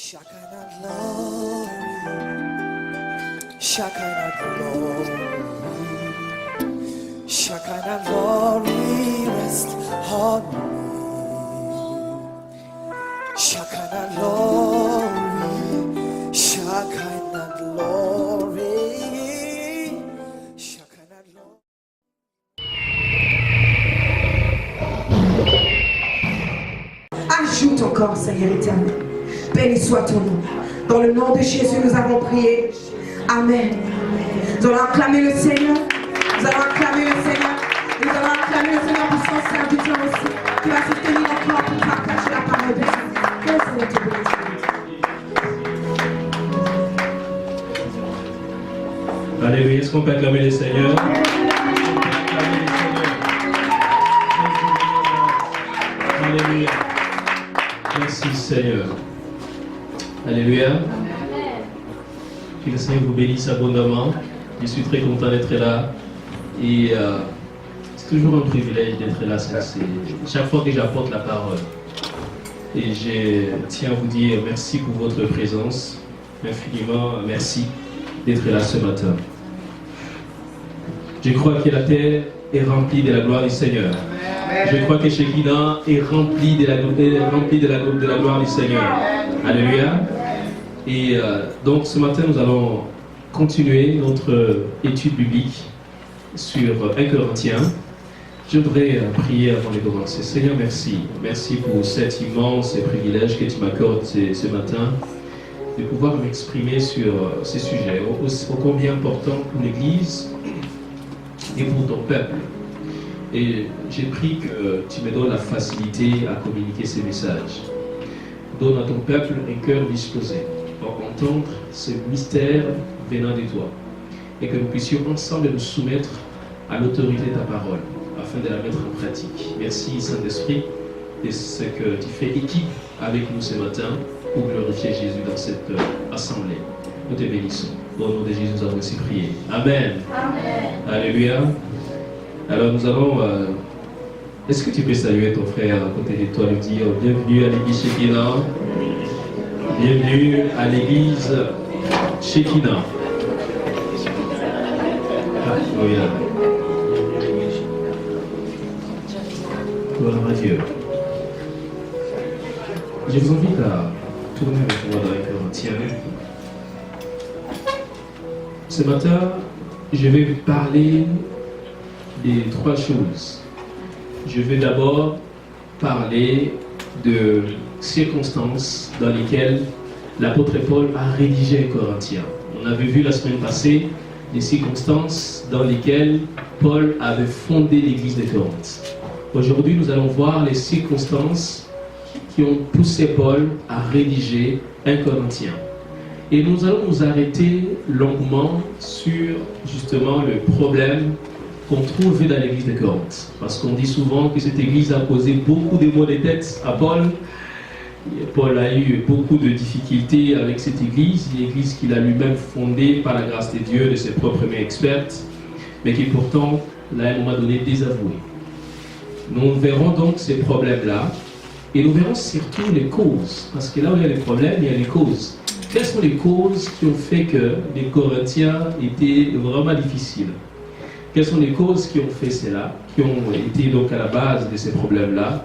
Shekinah glory, Shekinah glory, Shekinah glory, rest on me. Shekinah glory, Shekinah glory, Shekinah glory. Ajoute encore, Seigneur éternel. Béni soit ton nom. Dans le nom de Jésus, nous avons prié. Amen. Nous allons acclamer le Seigneur. Nous allons acclamer le Seigneur. Nous allons acclamer le Seigneur pour son serviteur aussi, qui va se tenir encore pour partager la parole de Dieu. Que le Seigneur te bénisse. Alléluia. Est-ce qu'on peut acclamer le Seigneur? Alléluia. Merci Seigneur. Alléluia. Que le Seigneur vous bénisse abondamment. Je suis très content d'être là. Et c'est toujours un privilège d'être là. Chaque fois que j'apporte la parole. Et je tiens à vous dire merci pour votre présence. Infiniment merci d'être là ce matin. Je crois que la terre est remplie de la gloire du Seigneur. Je crois que Shekinah est rempli de la gloire du Seigneur. Alléluia. Et donc ce matin, nous allons continuer notre étude biblique sur 1 Corinthiens. Je voudrais prier avant de commencer. Seigneur, merci. Merci pour cet immense privilège que tu m'accordes ce matin de pouvoir m'exprimer sur ces sujets, ô combien important pour l'Église et pour ton peuple. Et j'ai pris que tu me donnes la facilité à communiquer ces messages. Donne à ton peuple un cœur disposé pour entendre ce mystère venant de toi. Et que nous puissions ensemble nous soumettre à l'autorité de ta parole, afin de la mettre en pratique. Merci Saint-Esprit de ce que tu fais équipe avec nous ce matin pour glorifier Jésus dans cette assemblée. Nous te bénissons. Au nom de Jésus, nous avons aussi prié. Amen. Amen. Alléluia. Alors nous allons... Est-ce que tu peux saluer ton frère à côté de toi, lui dire bienvenue à l'église Shekinah. Bienvenue à l'église Shekinah. Alléluia. Gloire à Dieu. Je vous invite à tourner avec moi dans les Corinthiens. Ce matin, je vais vous parler des trois choses. Je vais d'abord parler de circonstances dans lesquelles l'apôtre Paul a rédigé un Corinthien. On avait vu la semaine passée les circonstances dans lesquelles Paul avait fondé l'église de Corinthe. Aujourd'hui, nous allons voir les circonstances qui ont poussé Paul à rédiger un Corinthien. Et nous allons nous arrêter longuement sur justement le problème qu'on trouve dans l'église de Corinthe. Parce qu'on dit souvent que cette église a causé beaucoup de maux de tête à Paul. Paul a eu beaucoup de difficultés avec cette église, une église qu'il a lui-même fondée par la grâce de Dieu, de ses propres mains expertes, mais qui pourtant l'a à un moment donné désavoué. Nous verrons donc ces problèmes-là, et nous verrons surtout les causes, parce que là où il y a les problèmes, il y a les causes. Quelles sont les causes qui ont fait que les Corinthiens étaient vraiment difficiles? Quelles sont les causes qui ont fait cela, qui ont été donc à la base de ces problèmes-là?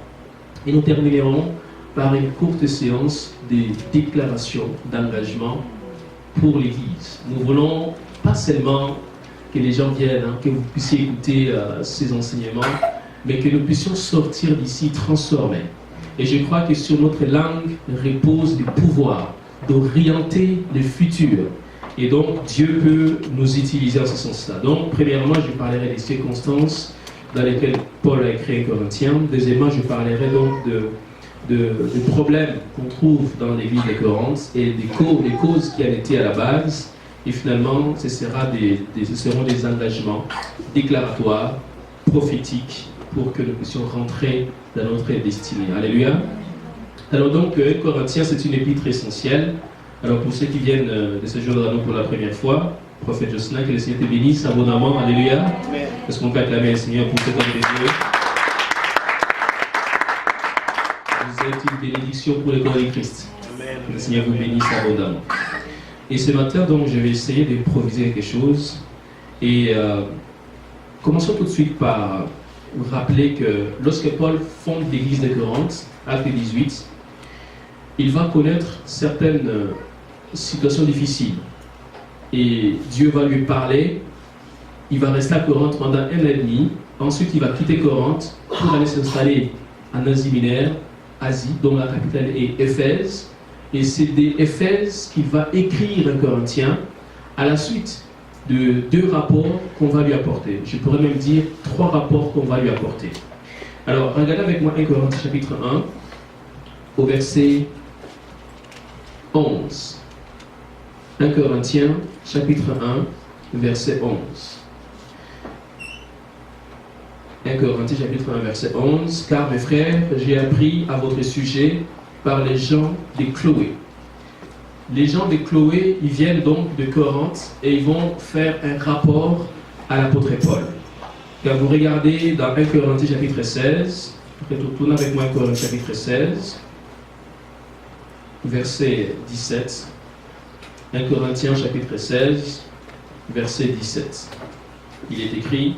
Et nous terminerons par une courte séance des déclarations d'engagement pour l'Église. Nous voulons pas seulement que les gens viennent, que vous puissiez écouter ces enseignements, mais que nous puissions sortir d'ici transformés. Et je crois que sur notre langue repose le pouvoir d'orienter le futur. Et donc, Dieu peut nous utiliser en ce sens-là. Donc, premièrement, je parlerai des circonstances dans lesquelles Paul a écrit un Corinthien. Deuxièmement, je parlerai donc de problèmes qu'on trouve dans l'église de Corinthe et des causes qui en étaient à la base. Et finalement, ce seront des engagements déclaratoires, prophétiques, pour que nous puissions rentrer dans notre destinée. Alléluia. Alors donc, 1 Corinthiens, c'est une épître essentielle. Alors pour ceux qui viennent de se joindre à nous pour la première fois, prophète Jocelyn, que le Seigneur te bénisse abondamment. Alléluia. Est-ce qu'on peut acclamer le Seigneur pour cet homme de Dieu? Vous êtes une bénédiction pour le corps de Christ. Le Seigneur vous bénisse abondamment. Et ce matin, donc, je vais essayer d'improviser quelque chose. Et commençons tout de suite par vous rappeler que lorsque Paul fonde l'église de Corinthe, acte 18, il va connaître certaines situations difficiles. Et Dieu va lui parler. Il va rester à Corinthe pendant 1 an et demi. Ensuite, il va quitter Corinthe pour aller s'installer en Asie mineure, Asie, dont la capitale est Éphèse. Et c'est d'Éphèse qu'il va écrire un Corinthien à la suite de 2 rapports qu'on va lui apporter. Je pourrais même dire 3 rapports qu'on va lui apporter. Alors, regardez avec moi 1 Corinthiens chapitre 1, au verset 11. 1 Corinthiens chapitre 1, verset 11. 1 Corinthiens chapitre 1, verset 11. Car mes frères, j'ai appris à votre sujet par les gens de Chloé. Les gens de Chloé, ils viennent donc de Corinthe et ils vont faire un rapport à l'apôtre Paul. Quand vous regardez dans 1 Corinthiens chapitre 16, retournez avec moi 1 Corinthiens chapitre 16, verset 17. 1 Corinthiens chapitre 16, verset 17. Il est écrit: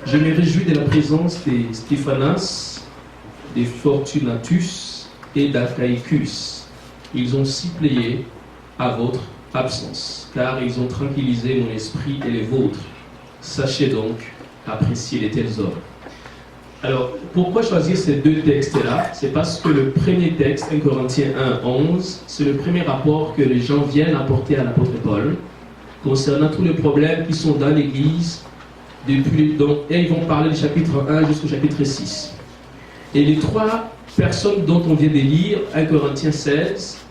je me réjouis de la présence de Stéphanas, de Fortunatus et d'Achaïcus. Ils ont suppléé à votre absence, car ils ont tranquillisé mon esprit et les vôtres. Sachez donc apprécier les tels hommes. Alors, pourquoi choisir ces 2 textes-là? C'est parce que le premier texte, 1 Corinthiens 1, 11, c'est le premier rapport que les gens viennent apporter à l'apôtre Paul concernant tous les problèmes qui sont dans l'Église. Et ils vont parler du chapitre 1 jusqu'au chapitre 6. Et les 3 personnes dont on vient de lire, 1 Corinthiens 16,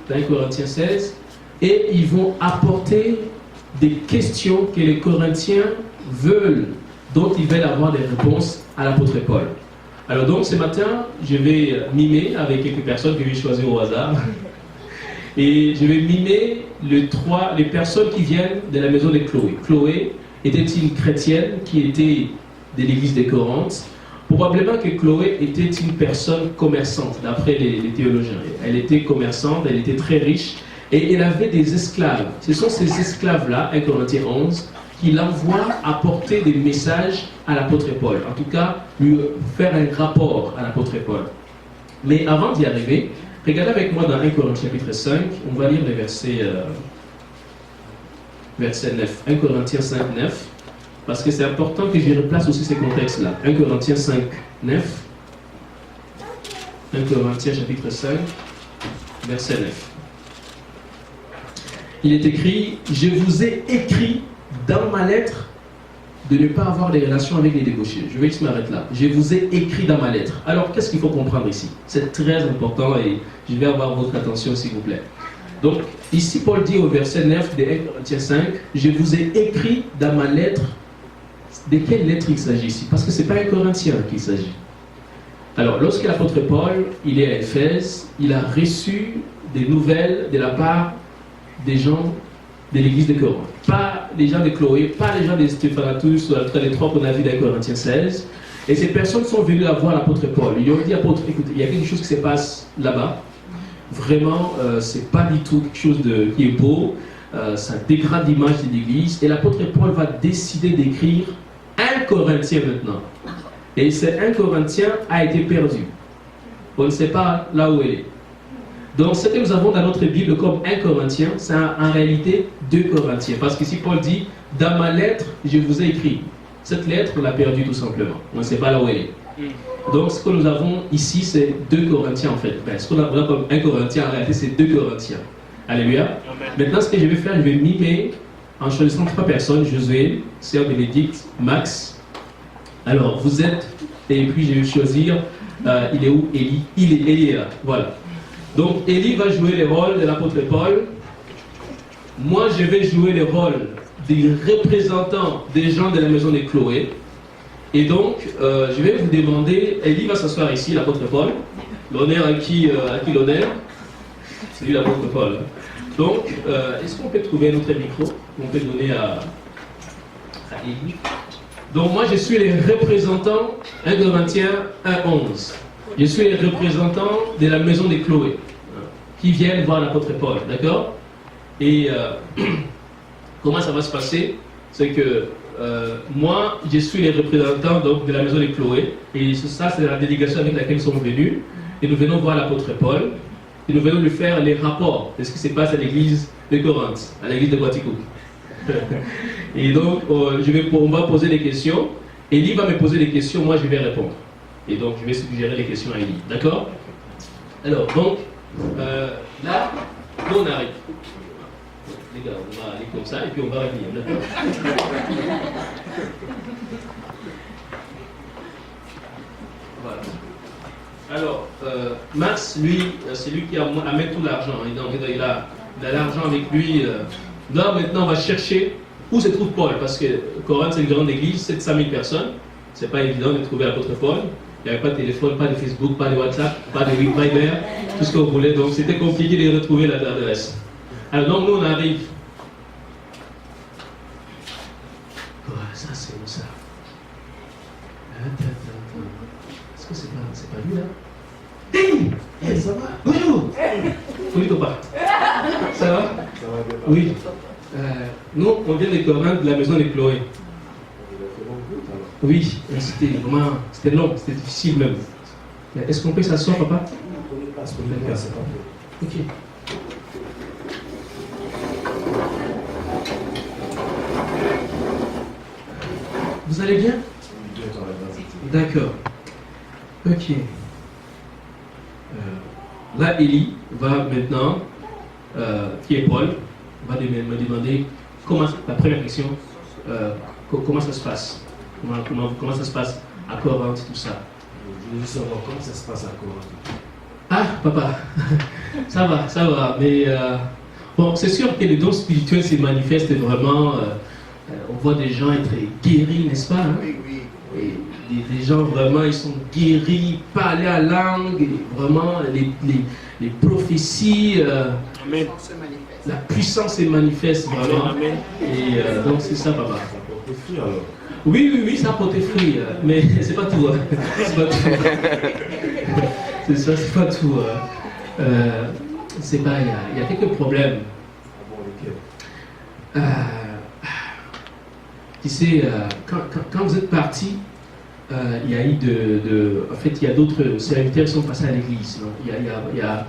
et ils vont apporter des questions que les Corinthiens veulent, dont ils veulent avoir des réponses à l'apôtre Paul. Alors donc ce matin, je vais mimer avec quelques personnes que je vais choisir au hasard. Et je vais mimer les personnes qui viennent de la maison de Chloé. Chloé était une chrétienne qui était de l'église de Corinthe. Probablement que Chloé était une personne commerçante, d'après les théologiens. Elle était commerçante, elle était très riche, et elle avait des esclaves. Ce sont ces esclaves-là, 1 Corinthiens 11, qui l'envoient apporter des messages à l'apôtre Paul. En tout cas, lui faire un rapport à l'apôtre Paul. Mais avant d'y arriver, regardez avec moi dans 1 Corinthiens chapitre 5, on va lire les versets 9. 1 Corinthiens 5, 9. Parce que c'est important que je replace aussi ces contextes-là. 1 Corinthiens 5, 9. 1 Corinthiens chapitre 5, verset 9. Il est écrit: je vous ai écrit dans ma lettre de ne pas avoir des relations avec les débauchés. Je vais juste m'arrêter là. Je vous ai écrit dans ma lettre. Alors, qu'est-ce qu'il faut comprendre ici? C'est très important et je vais avoir votre attention, s'il vous plaît. Donc, ici, Paul dit au verset 9 de 1 Corinthiens 5, je vous ai écrit dans ma lettre. De quelle lettre il s'agit ici? Parce que ce n'est pas un Corinthien qu'il s'agit. Alors, lorsque l'apôtre Paul, il est à Éphèse, il a reçu des nouvelles de la part des gens de l'église de Corinthe. Pas les gens de Chloé, pas les gens de Stéphanatus, ou en tout cas les 3 qu'on a vus dans Corinthiens 16. Et ces personnes sont venues voir l'apôtre Paul. Ils lui ont dit: apôtre, écoute, il y a quelque chose qui se passe là-bas. Vraiment, c'est pas du tout quelque chose qui est beau. Ça dégrade l'image de l'église. Et l'apôtre Paul va décider d'écrire 1 Corinthien maintenant. Et ce 1 Corinthien a été perdu. On ne sait pas là où elle est. Donc ce que nous avons dans notre Bible comme 1 Corinthien, c'est en réalité 2 Corinthiens. Parce qu'ici Paul dit: dans ma lettre, je vous ai écrit. Cette lettre, on l'a perdue tout simplement. On ne sait pas là où elle est. Donc ce que nous avons ici, c'est 2 Corinthiens en fait. Ce qu'on a comme 1 Corinthien, en réalité, c'est 2 Corinthiens. Alléluia. Maintenant, ce que je vais faire, je vais mimer en choisissant 3 personnes: Josué, Sœur Bénédicte, Max. Alors, vous êtes, et puis je vais choisir, il est où? Élie. Élie est là, voilà. Donc, Élie va jouer le rôle de l'apôtre Paul. Moi, je vais jouer le rôle des représentants des gens de la maison de Chloé. Et donc, je vais vous demander, Élie va s'asseoir ici, l'apôtre Paul. L'honneur à qui l'honneur? C'est lui l'apôtre Paul. Donc, est-ce qu'on peut trouver un autre micro qu'on peut donner à Élie? Donc, moi, je suis le représentant, 1 Corinthiens 1, 11. Je suis le représentant de la maison de Chloé, qui viennent voir l'apôtre Paul, d'accord? Et comment ça va se passer? C'est que moi, je suis les représentants donc, de la maison de Chloé, et ça, c'est la délégation avec laquelle ils sont venus, et nous venons voir l'apôtre Paul, et nous venons lui faire les rapports de ce qui se passe à l'église de Corinthe, à l'église de Guatico. Et donc, on va poser des questions, Élie va me poser des questions, moi je vais répondre. Et donc, je vais suggérer les questions à Élie, d'accord? Alors, donc, là, nous on arrive. Les gars, on va aller comme ça et puis on va revenir, d'accord? Voilà. Alors, Max, lui, c'est lui qui amène tout l'argent. Il a l'argent avec lui. Là, maintenant, on va chercher où se trouve Paul, parce que Corinthe, c'est une grande église, 700 000 personnes. C'est pas évident de trouver l'apôtre Paul. Il n'y avait pas de téléphone, pas de Facebook, pas de WhatsApp, pas de Viber, tout ce que vous voulez. Donc, c'était compliqué de retrouver l'adresse. Alors, donc, nous, on arrive. Ça, c'est où ça? Est-ce que c'est pas lui, là? Hey, ça va? Bonjour! Oui, papa. Ça va? Ça va bien. Oui. Nous, on vient de Corinthe, de la maison de Chloé. Oui, c'était vraiment, c'était long, c'était difficile même. Est-ce qu'on peut s'asseoir, papa? Ok. Vous allez bien? D'accord. Ok. Là, Élie va maintenant, qui est Paul, va me demander comment, la première question, comment ça se passe? Comment ça se passe à Corinthe, tout ça? Je veux savoir comment ça se passe à Corinthe. Ah, papa, ça va, mais bon, c'est sûr que les dons spirituels se manifestent vraiment. On voit des gens être guéris, n'est-ce pas? Hein? Oui, oui. Et des gens vraiment, ils sont guéris, parler à langue, et vraiment les prophéties, Amen. la puissance se manifeste vraiment. Amen. Et donc c'est ça, papa. Ça porte des fruits alors. Oui, ça porte fruit, mais c'est pas tout. Hein. C'est pas tout. C'est ça, c'est pas tout. C'est pas, il y a quelques problèmes. Ah bon, lesquels? Tu sais, quand vous êtes partis, il y a eu en fait, il y a d'autres serviteurs qui sont passés à l'église. Il y a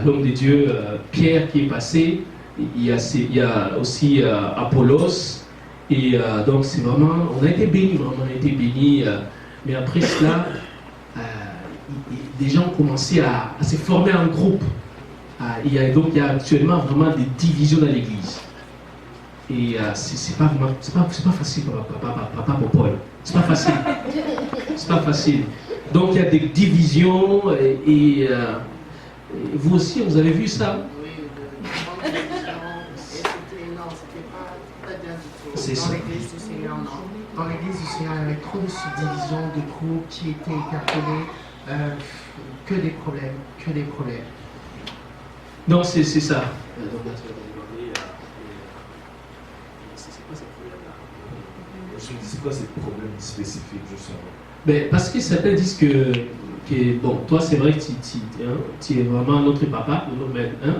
l'homme de Dieu, Pierre, qui est passé. Il y a aussi Apollos. Et donc, c'est vraiment, on a été bénis, mais après cela, des gens ont commencé à se former en groupe. Il y a actuellement vraiment des divisions dans l'église. Et c'est pas facile, papa pour Paul. C'est pas facile. C'est pas facile. Donc il y a des divisions et vous aussi, vous avez vu ça? Oui, c'était pas bien du tout. C'est ça. Dans l'église du Seigneur, non. Dans l'église du Seigneur, il y avait trop de subdivisions, de groupes qui étaient écartelés. Que des problèmes. Non, c'est ça. C'est quoi ces problèmes spécifiques, je sais? Ben, parce que certains disent que bon, toi c'est vrai que tu es vraiment notre papa,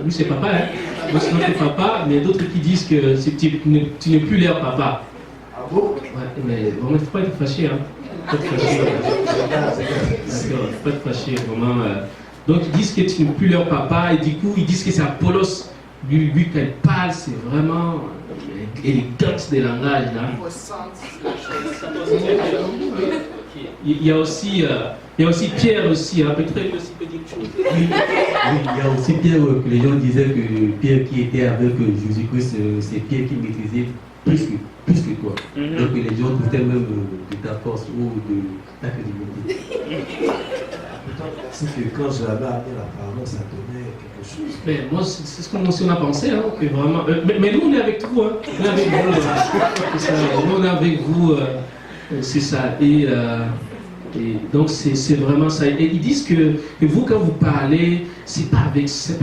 lui c'est papa, hein? Moi c'est notre papa, mais d'autres qui disent que tu n'es plus leur papa. Ah bon? Ouais, mais bon, il ne faut pas être fâché, hein? Faut pas être fâché. D'accord, faut pas être fâché, vraiment. Donc ils disent que tu n'es plus leur papa, et du coup ils disent que c'est Apollos, lui quand il parle, c'est vraiment élégance des langages là. Il faut sentir la chose. Il y a aussi Pierre aussi, hein, peut-être lui aussi peut dire quelque chose. Oui, il y a aussi Pierre, que les gens disaient que Pierre qui était avec Jésus-Christ, c'est Pierre qui maîtrisait plus que toi. Donc les gens doutaient même de ta force ou de ta crédibilité. C'est que quand je l'avais amené la parole, ça donnait quelque chose. Mais moi, c'est ce qu'on a pensé, hein, que vraiment. Mais nous, on est avec vous, hein. On est avec vous. C'est ça. Nous, on est avec vous. C'est ça. Et donc, c'est vraiment ça. Et ils disent que vous, quand vous parlez, c'est pas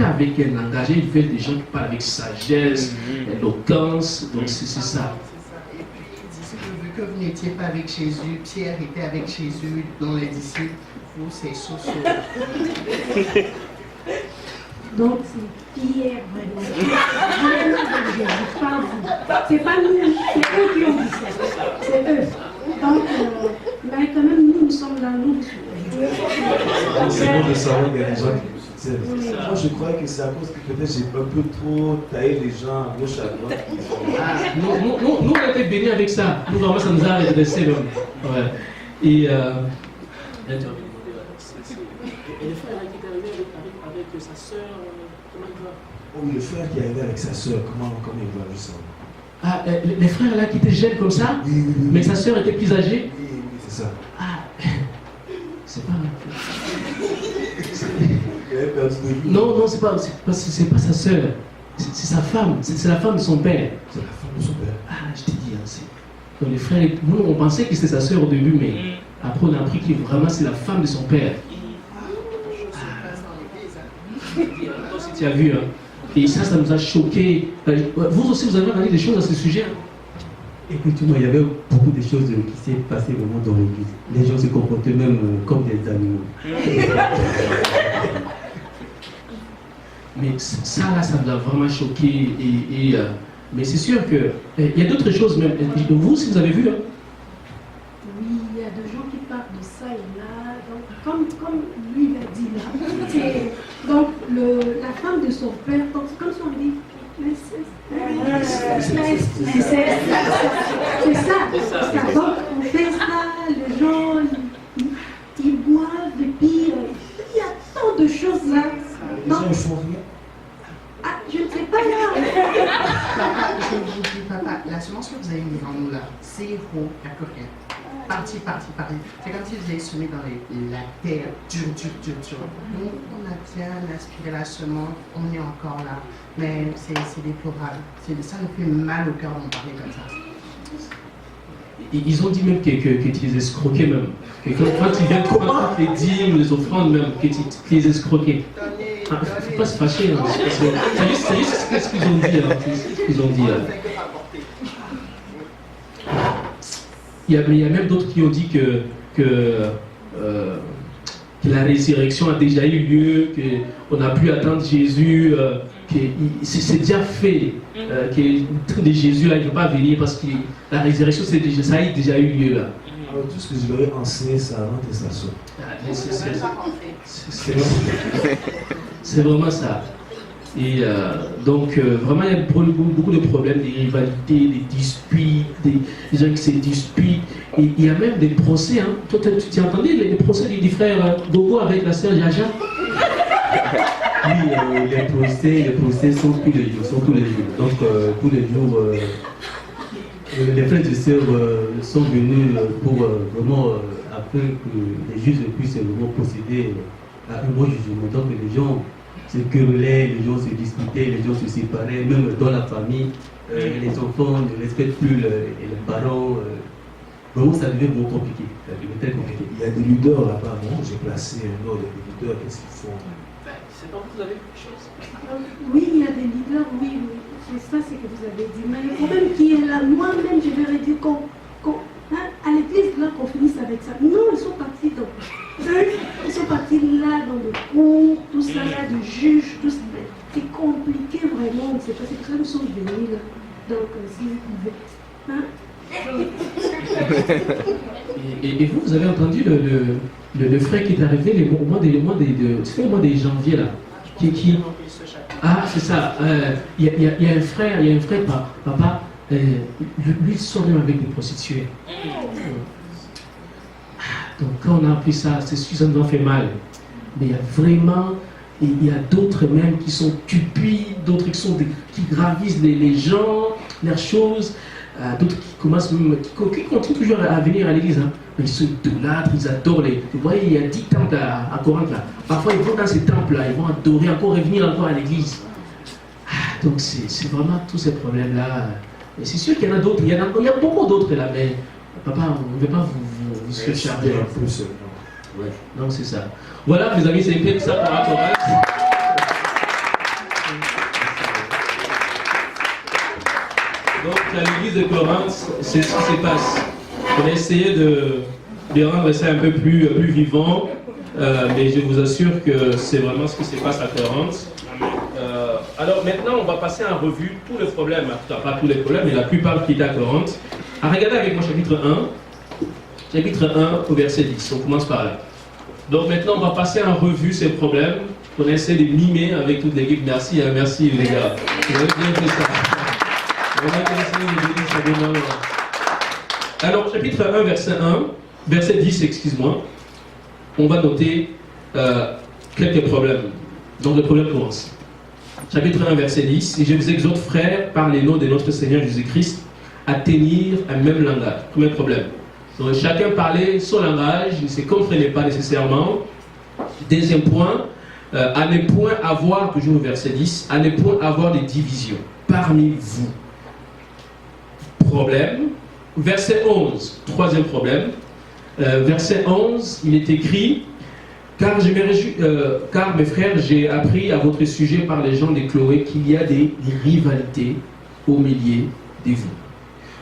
avec un langage. Ils veulent des gens qui parlent avec sagesse, éloquence. Donc, c'est ça. C'est ça. Et puis il dit que vu que vous n'étiez pas avec Jésus, Pierre était avec Jésus, dont les disciples, vous c'est sous. Donc c'est fier vraiment. Vraiment de Jésus, pas vous. C'est pas nous, c'est eux qui ont dit ça. C'est eux. Donc, mais quand même, nous sommes là, nous. C'est bon de savoir qu'il y a des gens qui me soutiennent. Moi, je crois que c'est à cause que peut-être j'ai un peu trop taillé les gens à gauche, à droite. Nous, on a été bénis avec ça. Nous, vraiment, ça nous a redressé même. Ouais. Et le frère qui est arrivé avec sa soeur, comment il va? Oh, le frère qui est arrivé avec sa soeur, comment il va juste ça? Ah, les frères là qui étaient jeunes comme ça, Oui. mais sa soeur était plus âgée. Oui, c'est ça. Ah, c'est pas. Il avait perdu de vue. Non, c'est pas sa soeur. C'est sa femme. C'est la femme de son père. C'est la femme de son père. Ah, je t'ai dit, hein, donc les frères, nous on pensait que c'était sa soeur au début, mais après on a appris que vraiment c'est la femme de son père. Tu as vu, hein? Et ça nous a choqué. Vous aussi, vous avez regardé des choses à ce sujet, hein? Écoute-moi, il y avait beaucoup de choses qui s'est passées vraiment dans l'église. Les gens se comportaient même comme des animaux. Mais ça là, ça nous a vraiment choqué. Mais c'est sûr que il y a d'autres choses même. Vous, si vous avez vu, hein? Oui, il y a des gens qui parlent de ça et là. Donc, comme lui l'a dit là, donc la femme de son père, comme si on dit, c'est ça. Donc, on fait ça, les gens, ils boivent, et puis il y a tant de choses là. Les gens, ils font rien. Ah, je ne sais pas là. Papa, je vous dis, papa, la semence que vous avez mis devant nous là, c'est héros, il n'y a que rien. Parti. C'est comme si vous avez semé dans la terre, dur. Nous, on a bien aspiré la semence, on est encore là. Mais c'est déplorable. Ça nous fait mal au cœur d'en parler comme ça. Ils ont dit même que tu les escroquais même. Que quand ils viennent prendre les dîmes, les offrandes même, que tu les escroquais. Il ne faut pas se fâcher. Hein, c'est juste ce qu'ils ont dit. Hein, ce qu'ils ont dit. Il y a même d'autres qui ont dit que la résurrection a déjà eu lieu, qu'on n'a plus à attendre Jésus, que c'est déjà fait, que le train de Jésus là, il ne peut pas venir parce que la résurrection, ça a déjà eu lieu là. Alors, tout ce que je leur ai enseigné, ça rentre et ça sort. C'est vraiment ça. Et donc, vraiment, il y a beaucoup de problèmes, des rivalités, des disputes, des gens qui se disputent. Et il y a même des procès. Hein. Toi, tu as entendu les procès du frère Gogo avec la sœur Jaja? Oui, les procès sont tous les jours. Donc, tous les jours, les frères et sœurs sont venus pour vraiment, afin que les juges puissent vraiment procéder à un bon jugement. Donc, les gens se querellaient, les gens se disputaient, les gens se séparaient, même dans la famille. Les enfants ne respectent plus les parents. Vraiment, ça devient vraiment compliqué. Ça devient très compliqué. Il y a des leaders là-bas, non? J'ai placé un ordre des leaders, qu'est-ce qu'ils font? C'est pas vous avez quelque chose? Oui, il y a des leaders, oui. C'est ça, c'est que vous avez dit. Mais le problème qui est là, moi-même, je vais dire à l'église, là, qu'on finisse avec ça. Non, ils sont partis ils sont partis là, dans le cours, tout ça, là, de juge, tout ça. C'est compliqué, vraiment. C'est pour ça qu'ils sont venus, là. Donc, si vous pouvez. Hein? Et vous avez entendu le frère qui est arrivé au mois de janvier là, ah c'est ça, il y a un frère, papa, lui il sort même avec des prostituées. Donc quand on a appris ça, c'est sûr ça nous en fait mal. Mais il y a vraiment, il y a d'autres même qui sont cupides, d'autres qui gravissent les gens, leurs choses. D'autres qui commencent même, qui continuent toujours à venir à l'église. Hein. Ils sont idolâtres, ils adorent vous voyez, il y a 10 temples à Corinthe là. Parfois ils vont dans ces temples là, ils vont adorer encore et venir encore à l'église. Donc c'est vraiment tous ces problèmes là. Et c'est sûr qu'il y en a d'autres, il y a beaucoup d'autres là, mais papa, on ne veut pas vous surcharger. Un peu seulement. Ouais, donc c'est ça. Voilà mes amis, c'est un peu ça pour la Corinthe. Donc, à l'église de Corinthe, c'est ce qui se passe. On a essayé de rendre ça un peu plus vivant, mais je vous assure que c'est vraiment ce qui se passe à Corinthe. Alors maintenant, on va passer en revue tous les problèmes, enfin, pas tous les problèmes, mais la plupart qui étaient à Corinthe. Regardez avec moi chapitre 1, chapitre 1 au verset 10. On commence par là. Donc maintenant, on va passer en revue ces problèmes qu'on essaie de mimer avec toute l'équipe. Merci, hein, merci les gars. Vous avez bien fait ça. Alors, chapitre 1, verset 10, excuse-moi, on va noter quelques problèmes. Donc, le problème commence. Chapitre 1, verset 10. Et je vous exhorte, frères, par les noms de notre Seigneur Jésus-Christ, à tenir un même langage. Premier problème. Donc, chacun parlait son langage, il ne se comprenait pas nécessairement. Deuxième point, à ne point avoir, toujours au verset 10, à ne point avoir de divisions parmi vous. Problème. Verset 11, troisième problème. Verset 11, il est écrit, car mes frères, j'ai appris à votre sujet par les gens de Chloé qu'il y a des rivalités au milieu de vous.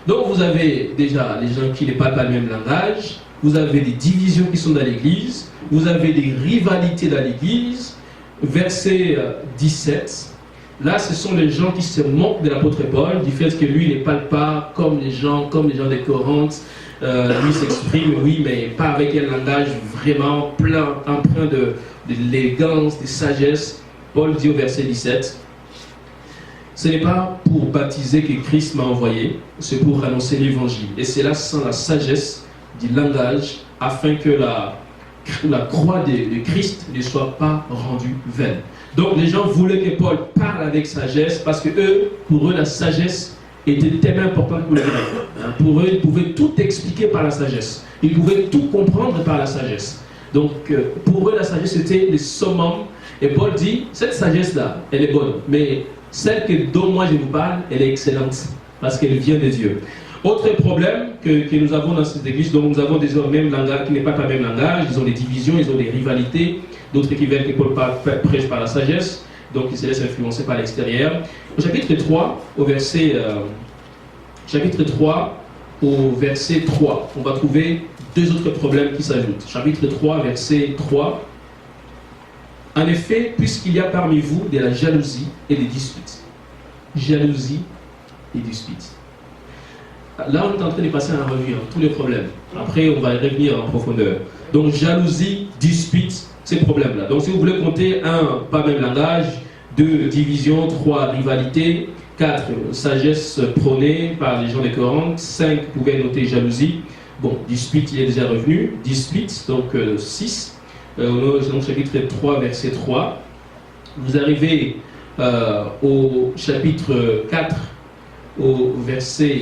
Donc vous avez déjà les gens qui ne parlent pas le même langage, vous avez des divisions qui sont dans l'église, vous avez des rivalités dans l'église. Verset 17, là ce sont les gens qui se moquent de l'apôtre Paul, du fait que lui ne parle pas comme les gens de Corinthe. Lui s'exprime, oui, mais pas avec un langage vraiment plein, empreint d'élégance, de sagesse. Paul dit au verset 17, ce n'est pas pour baptiser que Christ m'a envoyé, c'est pour annoncer l'évangile. Et c'est là sans la sagesse du langage, afin que la croix de Christ ne soit pas rendue vaine. Donc les gens voulaient que Paul parle avec sagesse, parce que pour eux, la sagesse était tellement importante pour les gens. Pour eux, ils pouvaient tout expliquer par la sagesse. Ils pouvaient tout comprendre par la sagesse. Donc pour eux, la sagesse était le summum. Et Paul dit, cette sagesse-là, elle est bonne, mais celle dont moi je vous parle, elle est excellente, parce qu'elle vient de Dieu. Autre problème que nous avons dans cette église, donc nous avons des hommes même langage, qui n'est pas le même langage, ils ont des divisions, ils ont des rivalités, d'autres qui veulent que Paul prêche par la sagesse, donc ils se laissent influencer par l'extérieur. Au chapitre 3, au verset 3, on va trouver deux autres problèmes qui s'ajoutent. Chapitre 3, verset 3. En effet, puisqu'il y a parmi vous de la jalousie et des disputes. Jalousie et disputes. Là, on est en train de passer en revue tous les problèmes. Après, on va y revenir en profondeur. Donc, jalousie, disputes, ces problèmes-là. Donc, si vous voulez compter, 1, pas même langage, 2, division, 3, rivalité, 4, sagesse prônée par les gens de Corinthe, 5, vous pouvez noter jalousie. Bon, dispute, il est déjà revenu. Dispute, donc 6. Donc chapitre 3, verset 3. Vous arrivez au chapitre 4, au verset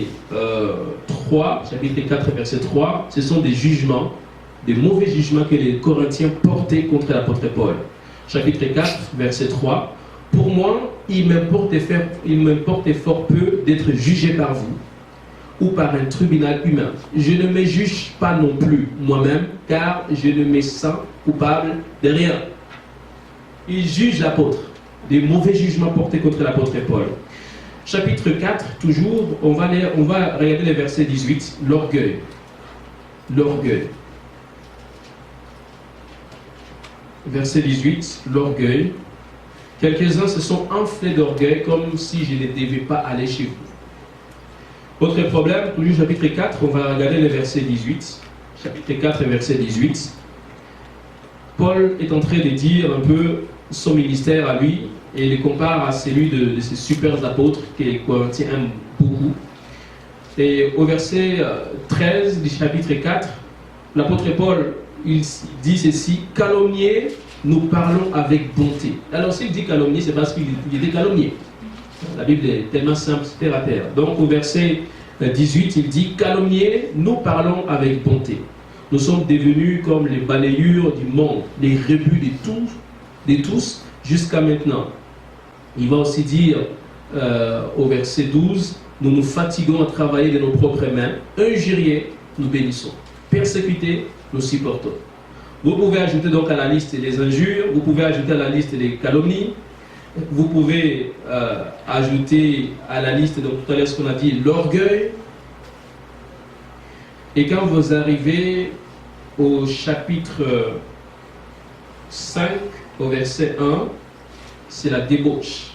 3, chapitre 4, verset 3. Ce sont des jugements, des mauvais jugements que les Corinthiens portaient contre l'apôtre Paul. Chapitre 4, verset 3. Pour moi, il m'importe fort peu d'être jugé par vous ou par un tribunal humain. Je ne me juge pas non plus moi-même, car je ne me sens coupable de rien. Il juge l'apôtre, des mauvais jugements portés contre l'apôtre Paul. Chapitre 4, toujours, on va regarder le verset 18, l'orgueil. L'orgueil. Verset 18, l'orgueil. Quelques-uns se sont enflés d'orgueil comme si je ne devais pas aller chez vous. Autre problème, toujours chapitre 4, on va regarder le verset 18. Chapitre 4, verset 18. Paul est en train de dire un peu son ministère à lui et il le compare à celui de ces super apôtres que les Corinthiens aiment beaucoup. Et au verset 13 du chapitre 4, l'apôtre Paul il dit ceci, calomnier, nous parlons avec bonté. Alors s'il dit calomnier, c'est parce qu'il était calomnié. La Bible est tellement simple, c'est terre à terre. Donc au verset 18, il dit, calomnier, nous parlons avec bonté. Nous sommes devenus comme les balayures du monde, les rebuts de tous jusqu'à maintenant. Il va aussi dire au verset 12, nous nous fatiguons à travailler de nos propres mains, injuriés, nous bénissons, persécutés, nous supportons. Vous pouvez ajouter donc à la liste les injures, vous pouvez ajouter à la liste les calomnies, vous pouvez ajouter à la liste, donc tout à l'heure ce qu'on a dit, l'orgueil. Et quand vous arrivez au chapitre 5, au verset 1, c'est la débauche.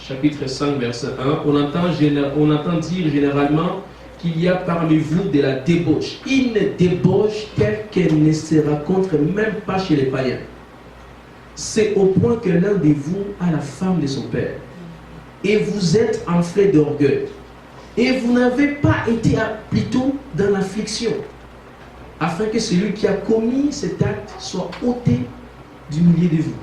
chapitre 5, verset 1, on entend dire généralement qu'il y a parmi vous de la débauche. Une débauche telle qu'elle ne se rencontre même pas chez les païens. C'est au point que l'un de vous a la femme de son père. Et vous êtes enflé d'orgueil. Et vous n'avez pas été plutôt dans l'affliction, afin que celui qui a commis cet acte soit ôté du milieu de vous.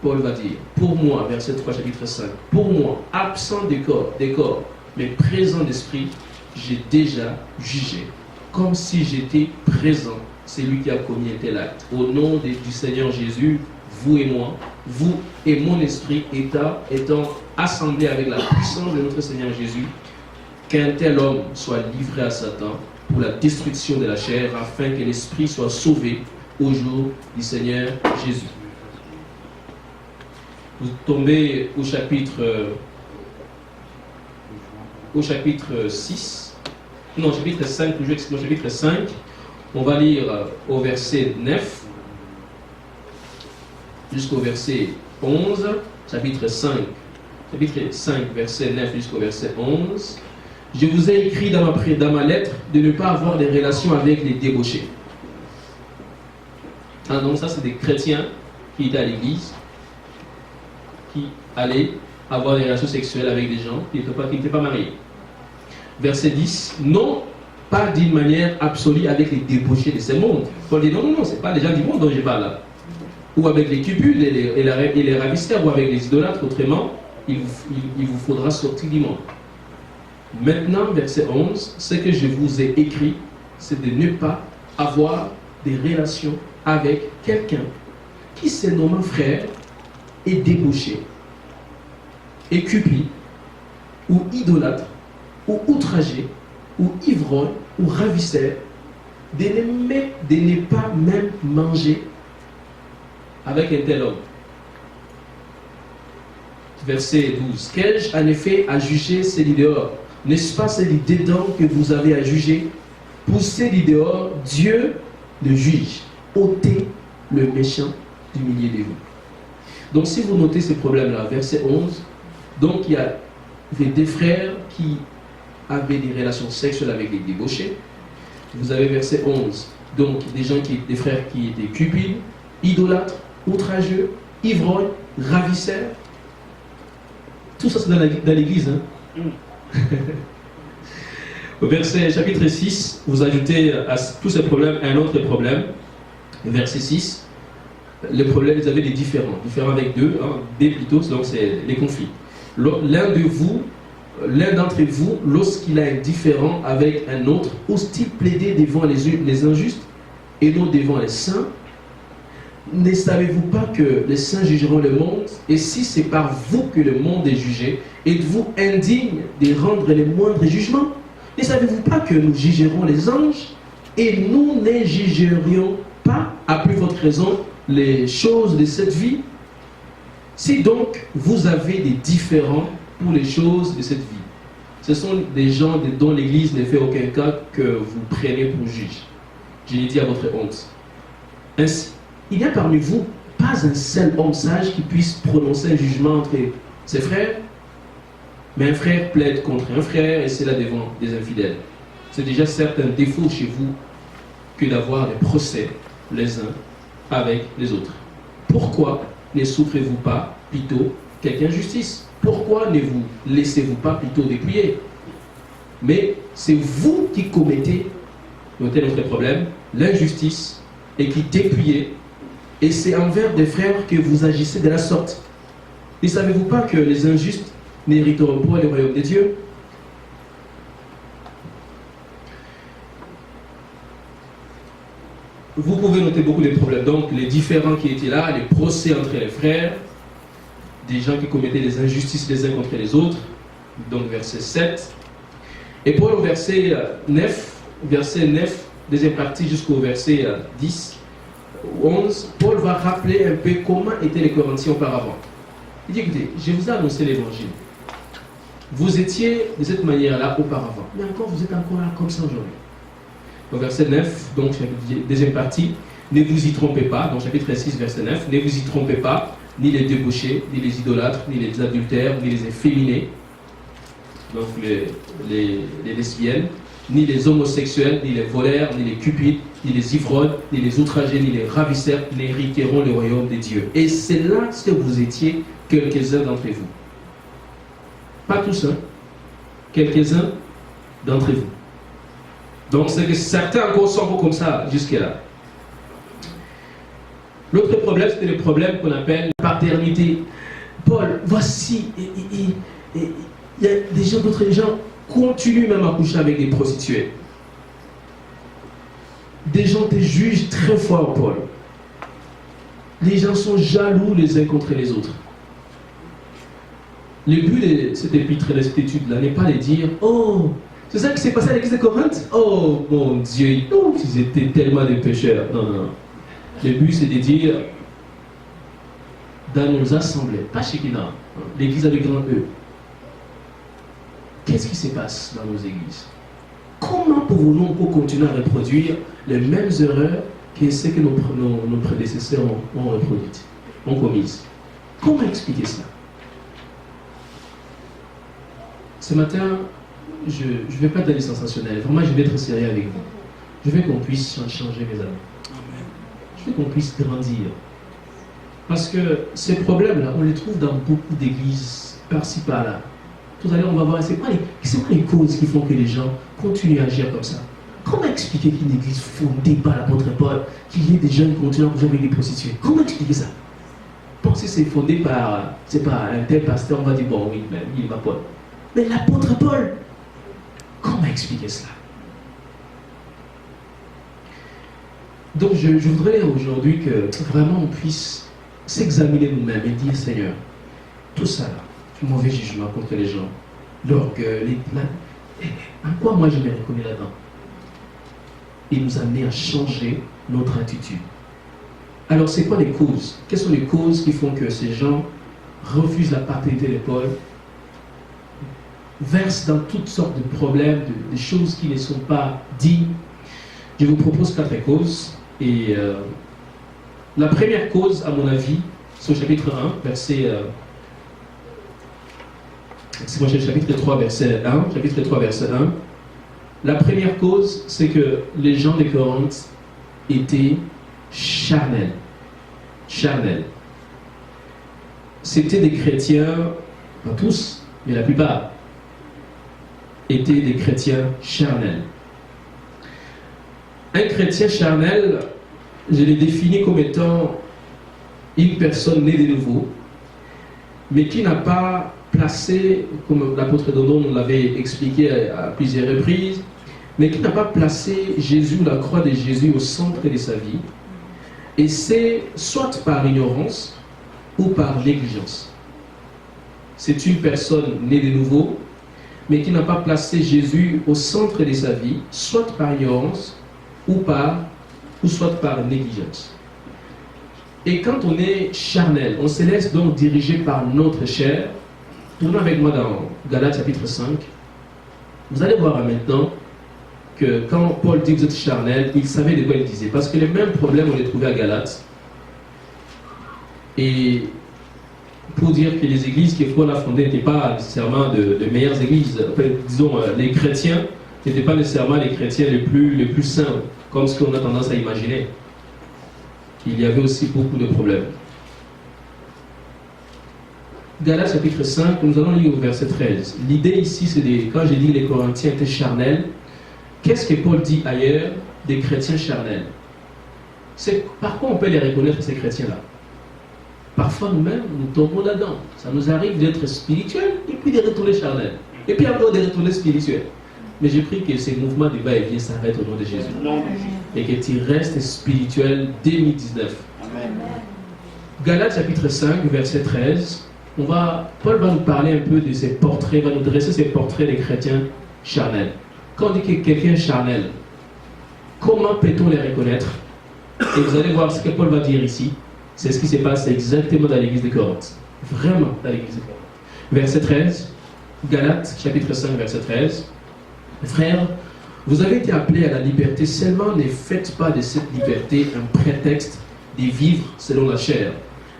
Paul va dire, pour moi, verset 3, chapitre 5, pour moi, absent des corps, mais présent d'esprit, j'ai déjà jugé, comme si j'étais présent, celui qui a commis un tel acte. Au nom du Seigneur Jésus, vous et moi, vous et mon esprit étant assemblés avec la puissance de notre Seigneur Jésus, qu'un tel homme soit livré à Satan pour la destruction de la chair, afin que l'esprit soit sauvé au jour du Seigneur Jésus. Vous tombez au chapitre 6, non, chapitre 5, chapitre 5, on va lire au verset 9 jusqu'au verset 11, chapitre 5, verset 9 jusqu'au verset 11. Je vous ai écrit dans ma lettre de ne pas avoir des relations avec les débauchés. Ah, donc ça, c'est des chrétiens qui étaient à l'église, qui allaient avoir des relations sexuelles avec des gens qui n'étaient pas mariés. Verset 10, non, pas d'une manière absolue avec les débauchés de ce monde. Paul dit non, ce n'est pas les gens du monde dont je parle là. Ou avec les cupules et les ravisseurs, ou avec les idolâtres, autrement, il vous faudra sortir du monde. Maintenant, verset 11, ce que je vous ai écrit, c'est de ne pas avoir des relations avec quelqu'un qui se nomme frère et débauché, et cupide, ou idolâtre, ou outragé, ou ivrogne, ou ravisseur, de ne pas même manger avec un tel homme. Verset 12. Qu'ai-je en effet à juger celui dehors? N'est-ce pas celui dedans que vous avez à juger? Pour celui dehors, Dieu le juge. Ôtez le méchant du milieu de vous. Donc si vous notez ce problème-là, verset 11, donc il y avait des frères qui avaient des relations sexuelles avec des débauchés. Vous avez verset 11, donc des frères qui étaient cupides, idolâtres, outrageux, ivrognes, ravisseurs. Tout ça c'est dans l'église. Hein? Au verset chapitre 6, vous ajoutez à tous ces problèmes un autre problème. Verset 6, les problèmes, ils avaient des différents avec deux, des plutôt, donc c'est les conflits. L'un d'entre vous, lorsqu'il a un différend avec un autre, ose-t-il plaider devant les injustes et non devant les saints? Ne savez-vous pas que les saints jugeront le monde? Et si c'est par vous que le monde est jugé, êtes-vous indigne de rendre les moindres jugements? Ne savez-vous pas que nous jugerons les anges et nous ne jugerions pas, à plus forte raison, les choses de cette vie? Si donc vous avez des différends pour les choses de cette vie, ce sont des gens dont l'Église ne fait aucun cas que vous prenez pour juge. Je l'ai dit à votre honte. Ainsi, il n'y a parmi vous pas un seul homme sage qui puisse prononcer un jugement entre ses frères, mais un frère plaide contre un frère et c'est là devant des infidèles. C'est déjà certes un défaut chez vous que d'avoir des procès les uns avec les autres. Pourquoi ne souffrez-vous pas plutôt quelque injustice? Pourquoi ne vous laissez-vous pas plutôt dépouiller? Mais c'est vous qui commettez, notez notre problème, l'injustice et qui dépouillez, et c'est envers des frères que vous agissez de la sorte. Ne savez-vous pas que les injustes n'hériteront pas le royaume de Dieu? Vous pouvez noter beaucoup de problèmes. Donc, les différends qui étaient là, les procès entre les frères, des gens qui commettaient des injustices les uns contre les autres. Donc, verset 7. Et pour le verset 9, deuxième partie jusqu'au verset 10, 11, Paul va rappeler un peu comment étaient les Corinthiens auparavant. Il dit, écoutez, je vous ai annoncé l'évangile. Vous étiez de cette manière-là auparavant. Mais encore, vous êtes encore là comme ça aujourd'hui. Au verset 9, donc deuxième partie, ne vous y trompez pas, donc chapitre 6, verset 9, ne vous y trompez pas, ni les débauchés, ni les idolâtres, ni les adultères, ni les efféminés, donc les lesbiennes, ni les homosexuels, ni les voleurs, ni les cupides, ni les ivrognes, ni les outragés, ni les ravisseurs n'hériteront le royaume des dieux. Et c'est là que vous étiez quelques-uns d'entre vous. Pas tous, hein? Quelques-uns d'entre vous. Donc c'est que certains encore sont comme ça jusque-là. L'autre problème, c'était le problème qu'on appelle la paternité. Paul, voici, il y a des gens, d'autres gens continuent même à coucher avec des prostituées. Des gens te jugent très fort, Paul. Les gens sont jaloux les uns contre les autres. Le but de cette épître, de cette étude-là, n'est pas de dire « Oh, c'est ça qui s'est passé à l'église de Corinthe? Oh, mon Dieu, oh, ils étaient tellement des pécheurs. » Non, non, non. Le but, c'est de dire dans nos assemblées, pas chez Kina, l'église avec grand E, qu'est-ce qui se passe dans nos églises? Comment pouvons-nous encore continuer à reproduire les mêmes erreurs que ce que nos prédécesseurs ont reproduites, ont commises? Comment expliquer cela? Ce matin, je ne vais pas être dans les sensationnels. Vraiment, je vais être sérieux avec vous. Je veux qu'on puisse changer mes amis. Je veux qu'on puisse grandir. Parce que ces problèmes-là, on les trouve dans beaucoup d'églises, par-ci, par-là. Tout à l'heure, on va voir, c'est quoi les causes qui font que les gens continuent à agir comme ça? Comment expliquer qu'une église fondée par l'apôtre Paul, qu'il y ait des gens qui continuent à coucher avec des prostituées? Comment expliquer ça? Pensez que c'est fondé par, c'est pas un tel pasteur, on va dire, bon oui, mais il va Paul. Mais l'apôtre Paul, comment expliquer cela? Donc je voudrais aujourd'hui que vraiment on puisse s'examiner nous-mêmes et dire, Seigneur, tout ça là, le mauvais jugement contre les gens, l'orgueil, en quoi moi je me reconnais là-dedans? Et nous amener à changer notre attitude. Alors c'est quoi les causes? Quelles sont les causes qui font que ces gens refusent la paternité de Paul, versent dans toutes sortes de problèmes, de choses qui ne sont pas dignes? Je vous propose 4 causes. Et la première cause, à mon avis, c'est au chapitre 1, verset... c'est le chapitre 3, verset 1. Chapitre 3, verset 1. La première cause, c'est que les gens de Corinthe étaient charnels. Charnels. C'était des chrétiens, pas tous, mais la plupart, étaient des chrétiens charnels. Un chrétien charnel, je l'ai défini comme étant une personne née de nouveau, mais qui n'a pas placé, comme l'apôtre Dodon nous l'avait expliqué à plusieurs reprises, mais qui n'a pas placé Jésus, la croix de Jésus, au centre de sa vie. Et c'est soit par ignorance ou par négligence. C'est une personne née de nouveau, mais qui n'a pas placé Jésus au centre de sa vie, soit par ignorance ou soit par négligence. Et quand on est charnel, on se laisse donc diriger par notre chair. Tournez avec moi dans Galates chapitre 5. Vous allez voir maintenant que quand Paul dit que vous êtes charnel, il savait de quoi il disait. Parce que les mêmes problèmes, on les trouvait à Galates. Et pour dire que les églises que Paul a fondées n'étaient pas nécessairement de meilleures églises. Enfin, disons, les chrétiens n'étaient pas nécessairement les chrétiens les plus saints, comme ce qu'on a tendance à imaginer. Il y avait aussi beaucoup de problèmes. Galates chapitre 5, nous allons lire au verset 13. L'idée ici, c'est quand j'ai dit que les Corinthiens étaient charnels, qu'est-ce que Paul dit ailleurs des chrétiens charnels? C'est par quoi on peut les reconnaître, ces chrétiens-là? Parfois nous-mêmes, nous tombons là-dedans. Ça nous arrive d'être spirituels et puis de retourner charnels. Et puis encore de retourner spirituels. Mais je prie que ces mouvements de va-et-vient s'arrêtent au nom de Jésus. Et que tu restes spirituel 2019. Amen. Galates chapitre 5, verset 13. Paul va nous parler un peu de ces portraits, va nous dresser ces portraits des chrétiens charnels. Quand on dit que quelqu'un est charnel, comment peut-on les reconnaître? Et vous allez voir ce que Paul va dire ici. C'est ce qui se passe exactement dans l'église de Corinthe. Vraiment dans l'église de Corinthe. Verset 13. Galates chapitre 5, verset 13. Frères, vous avez été appelés à la liberté, seulement ne faites pas de cette liberté un prétexte de vivre selon la chair.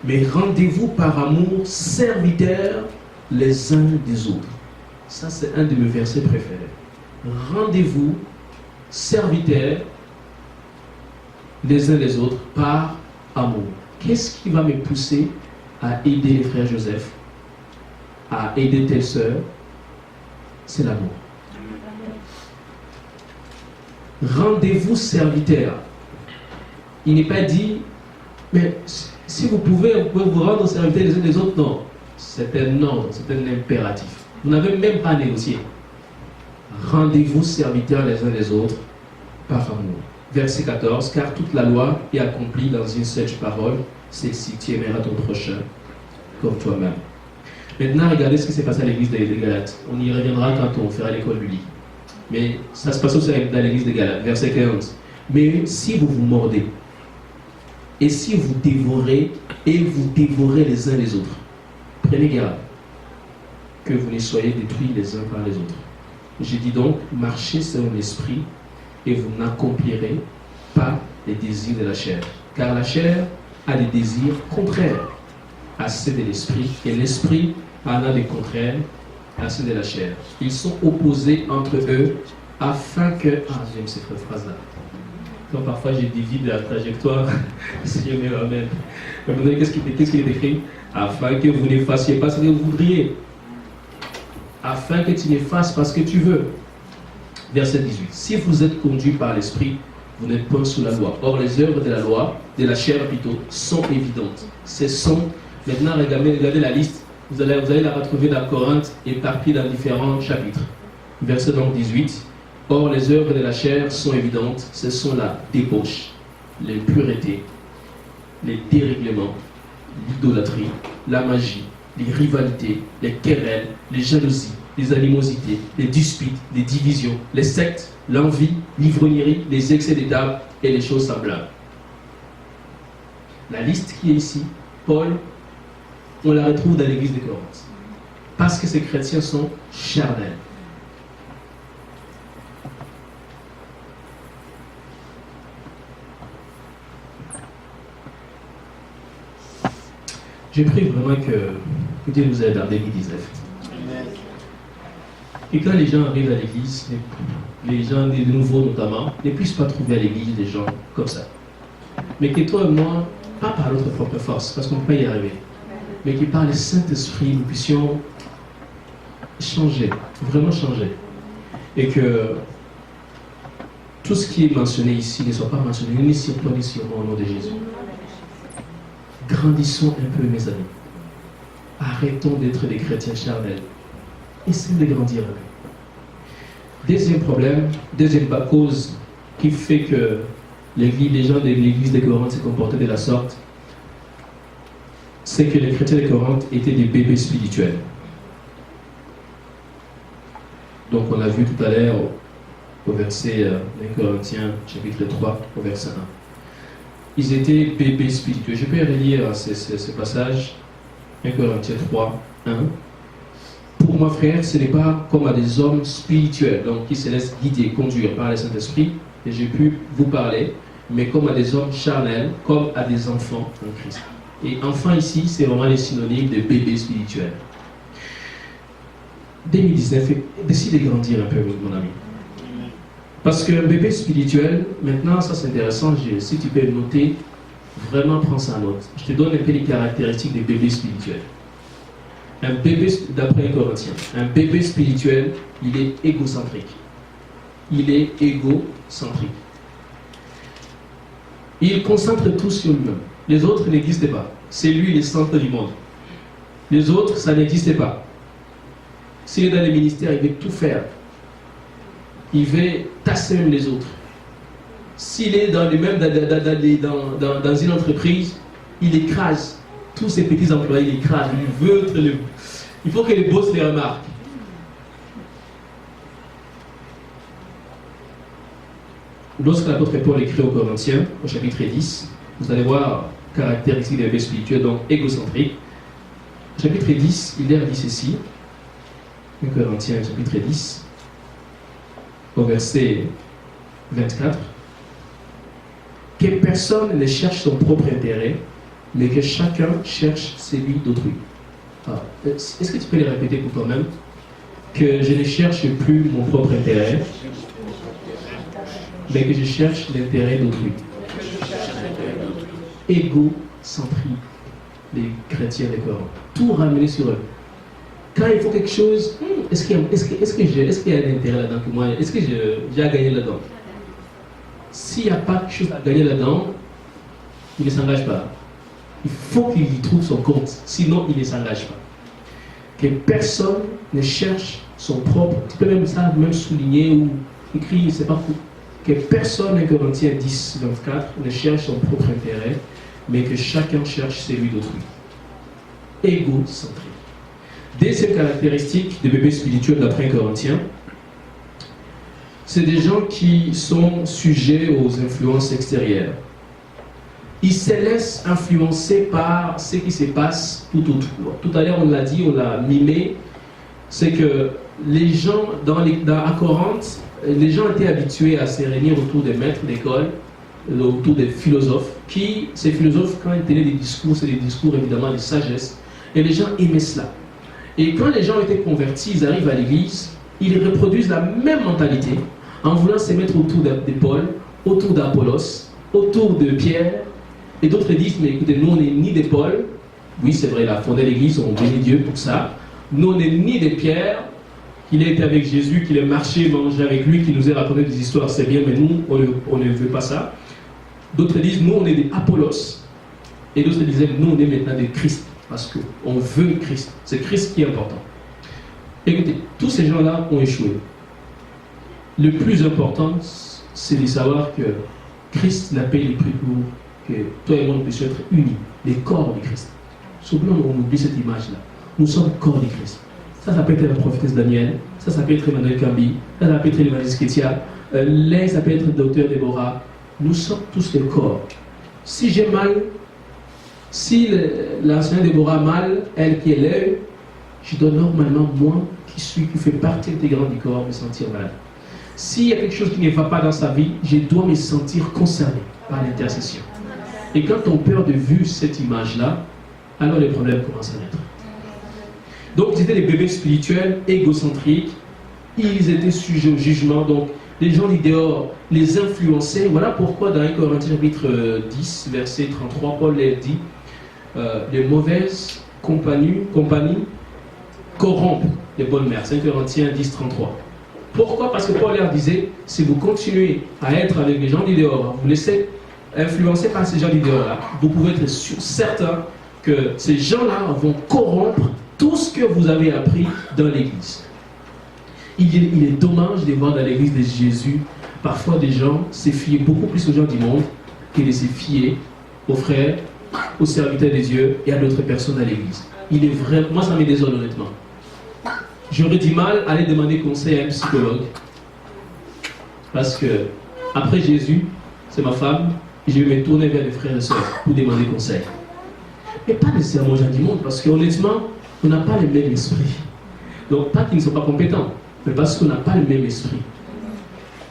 mais rendez-vous par amour serviteurs les uns des autres. Ça, c'est un de mes versets préférés. Rendez-vous serviteurs les uns les autres par amour. Qu'est-ce qui va me pousser à aider les frères Joseph, à aider telle sœur? C'est l'amour. Rendez-vous serviteurs. Il n'est pas dit, mais si vous pouvez vous rendre serviteurs les uns des autres. Non, c'est un ordre, c'est un impératif. Vous n'avez même pas négocié. Rendez-vous serviteurs les uns des autres par amour. Verset 14, car toute la loi est accomplie dans une seule parole, c'est si tu aimeras ton prochain comme toi-même. Maintenant, regardez ce qui s'est passé à l'église des Galates. On y reviendra quand on fera l'école du lit. Mais ça se passe aussi dans l'église des Galates, verset 15. Mais si vous vous mordez, et si vous dévorez, et vous dévorez les uns les autres, prenez garde que vous ne soyez détruits les uns par les autres. J'ai dit donc, marchez selon l'esprit, et vous n'accomplirez pas les désirs de la chair. Car la chair a des désirs contraires à ceux de l'esprit, et l'esprit en a des contraires à ceux de la chair. Ils sont opposés entre eux, afin que... Ah, j'aime cette phrase-là. Donc parfois j'ai dévie de la trajectoire, Seigneur me ramène. Qu'est-ce qu'il est écrit? Afin que vous ne fassiez pas ce que vous voudriez. Afin que tu ne fasses pas ce que tu veux. Verset 18. Si vous êtes conduits par l'esprit, vous n'êtes point sous la loi. Or, les œuvres de la loi, de la chair plutôt, sont évidentes. Ce sont, maintenant regardez la liste, vous allez la retrouver dans Corinthe, éparpillée dans différents chapitres. Verset donc 18. Or, les œuvres de la chair sont évidentes. Ce sont la débauche, l'impureté, les dérèglements, l'idolâtrie, la magie, les rivalités, les querelles, les jalousies, les animosités, les disputes, les divisions, les sectes, l'envie, l'ivrognerie, les excès des tables et les choses semblables. La liste qui est ici, Paul, on la retrouve dans l'église de Corinthe. Parce que ces chrétiens sont charnels. Je prie vraiment que Dieu nous aide en 2019. Et quand les gens arrivent à l'église, les gens des nouveaux notamment, ne puissent pas trouver à l'église des gens comme ça. Mais que toi et moi, pas par notre propre force, parce qu'on ne peut pas y arriver, mais que par le Saint-Esprit, nous puissions changer, vraiment changer. Et que tout ce qui est mentionné ici ne soit pas mentionné ni sur toi ni sur moi au nom de Jésus. Grandissons un peu, mes amis. Arrêtons d'être des chrétiens charnels. Essayons de grandir un peu. Deuxième problème, deuxième cause qui fait que les gens de l'église de Corinthe se comportaient de la sorte, c'est que les chrétiens de Corinthe étaient des bébés spirituels. Donc on l'a vu tout à l'heure au verset 1 Corinthiens chapitre 3 au verset 1. Ils étaient bébés spirituels. Je peux relire ce passage, 1 Corinthiens 3, 1. Pour moi, frère, ce n'est pas comme à des hommes spirituels, donc qui se laissent guider, conduire par le Saint-Esprit, et j'ai pu vous parler, mais comme à des hommes charnels, comme à des enfants en Christ. Et enfant ici, c'est vraiment les synonymes de bébés spirituels. 2019, décide de grandir un peu, mon ami. Parce qu'un bébé spirituel, maintenant, ça c'est intéressant, si tu peux noter, vraiment prends ça en note. Je te donne un peu les caractéristiques des bébés spirituels. Un bébé, d'après les Corinthiens, un bébé spirituel, il est égocentrique. Il est égocentrique. Il concentre tout sur lui-même. Les autres n'existent pas. C'est lui le centre du monde. Les autres, ça n'existe pas. S'il est dans les ministères, il veut tout faire. Il veut tasser même les autres. S'il est dans une entreprise, il écrase tous ses petits employés, il écrase. Il faut que les boss les remarquent. Lorsque l'apôtre Paul écrit aux Corinthiens, au chapitre 10, vous allez voir caractéristiques des bébés spirituels, donc égocentriques. Au chapitre 10, il leur dit ceci, 1 Corinthiens chapitre 10, au verset 24, que personne ne cherche son propre intérêt, mais que chacun cherche celui d'autrui. Ah, est-ce que tu peux les répéter pour toi-même? Que je ne cherche plus mon propre intérêt, mais que je cherche l'intérêt d'autrui. Égocentrie, les chrétiens des Corans. Tout ramener sur eux. Quand il faut quelque chose, est-ce qu'il y a un intérêt là-dedans que moi? Est-ce que j'ai à gagner là-dedans? S'il n'y a pas quelque chose à gagner là-dedans, il ne s'engage pas. Il faut qu'il y trouve son compte, sinon il ne s'engage pas. Que personne ne cherche son propre, tu peux même ça même souligner ou écrire, c'est pas fou. Que personne, 1 Corinthiens 10, 24, ne cherche son propre intérêt, mais que chacun cherche celui d'autrui. Égocentrique. Deuxième caractéristique des bébés spirituels d'après 1 Corinthiens, c'est des gens qui sont sujets aux influences extérieures. Ils se laissent influencer par ce qui se passe tout autour. Tout à l'heure, on l'a dit, on l'a mimé, c'est que les gens, à Corinthe, les gens étaient habitués à se réunir autour des maîtres d'école, autour des philosophes, ces philosophes, quand ils tenaient des discours, c'est des discours évidemment de sagesse, et les gens aimaient cela. Et quand les gens étaient convertis, ils arrivent à l'église, ils reproduisent la même mentalité, en voulant se mettre autour de Paul, autour d'Apollos, autour de Pierre, et d'autres disent, mais écoutez, nous on n'est ni des Paul, oui c'est vrai, il a fondé l'église, on bénit Dieu pour ça, nous on n'est ni des Pierre, qu'il a été avec Jésus, qu'il a marché, mangé avec lui, qu'il nous a raconté des histoires, c'est bien, mais nous on ne veut pas ça. D'autres disent, nous on est des Apollos, et d'autres disaient, nous on est maintenant des Christ, parce qu'on veut Christ, c'est Christ qui est important. Écoutez, tous ces gens-là ont échoué. Le plus important, c'est de savoir que Christ n'a payé le prix pour que toi et moi nous puissions être unis, les corps du Christ. Souvent on oublie cette image-là. Nous sommes le corps du Christ. Ça peut être la prophétesse Daniel, ça peut être Emmanuel Kambi, ça peut être l'évangéliste Kétia, l'un ça peut être le docteur Déborah. Nous sommes tous le corps. Si j'ai mal, si l'enseignante Déborah a mal, elle qui est l'œil, je dois normalement, moi qui fait partie intégrante du corps, me sentir mal. S'il y a quelque chose qui ne va pas dans sa vie, je dois me sentir concerné par l'intercession. Et quand on perd de vue cette image-là, alors les problèmes commencent à naître. Donc ils étaient des bébés spirituels, égocentriques, ils étaient sujets au jugement, donc les gens du dehors les influençaient. Voilà pourquoi dans 1 Corinthiens chapitre 10, verset 33, Paul leur dit, les mauvaises compagnies corrompent les bonnes mères. 1 Corinthiens 10, 33. Pourquoi? Parce que Paul leur disait, si vous continuez à être avec les gens du dehors, vous laissez influencer par ces gens du dehors-là, vous pouvez être certain que ces gens-là vont corrompre tout ce que vous avez appris dans l'église. Il est dommage de voir dans l'église de Jésus parfois des gens se fier beaucoup plus aux gens du monde que de se fier aux frères, aux serviteurs de Dieu et à d'autres personnes à l'église. Il est vrai, moi ça me désole honnêtement. J'aurais du mal à aller demander conseil à un psychologue parce que après Jésus, c'est ma femme, et je vais me tourner vers les frères et sœurs pour demander conseil. Mais pas nécessairement aux gens du monde parce qu'honnêtement, on n'a pas le même esprit. Donc pas qu'ils ne sont pas compétents, mais parce qu'on n'a pas le même esprit.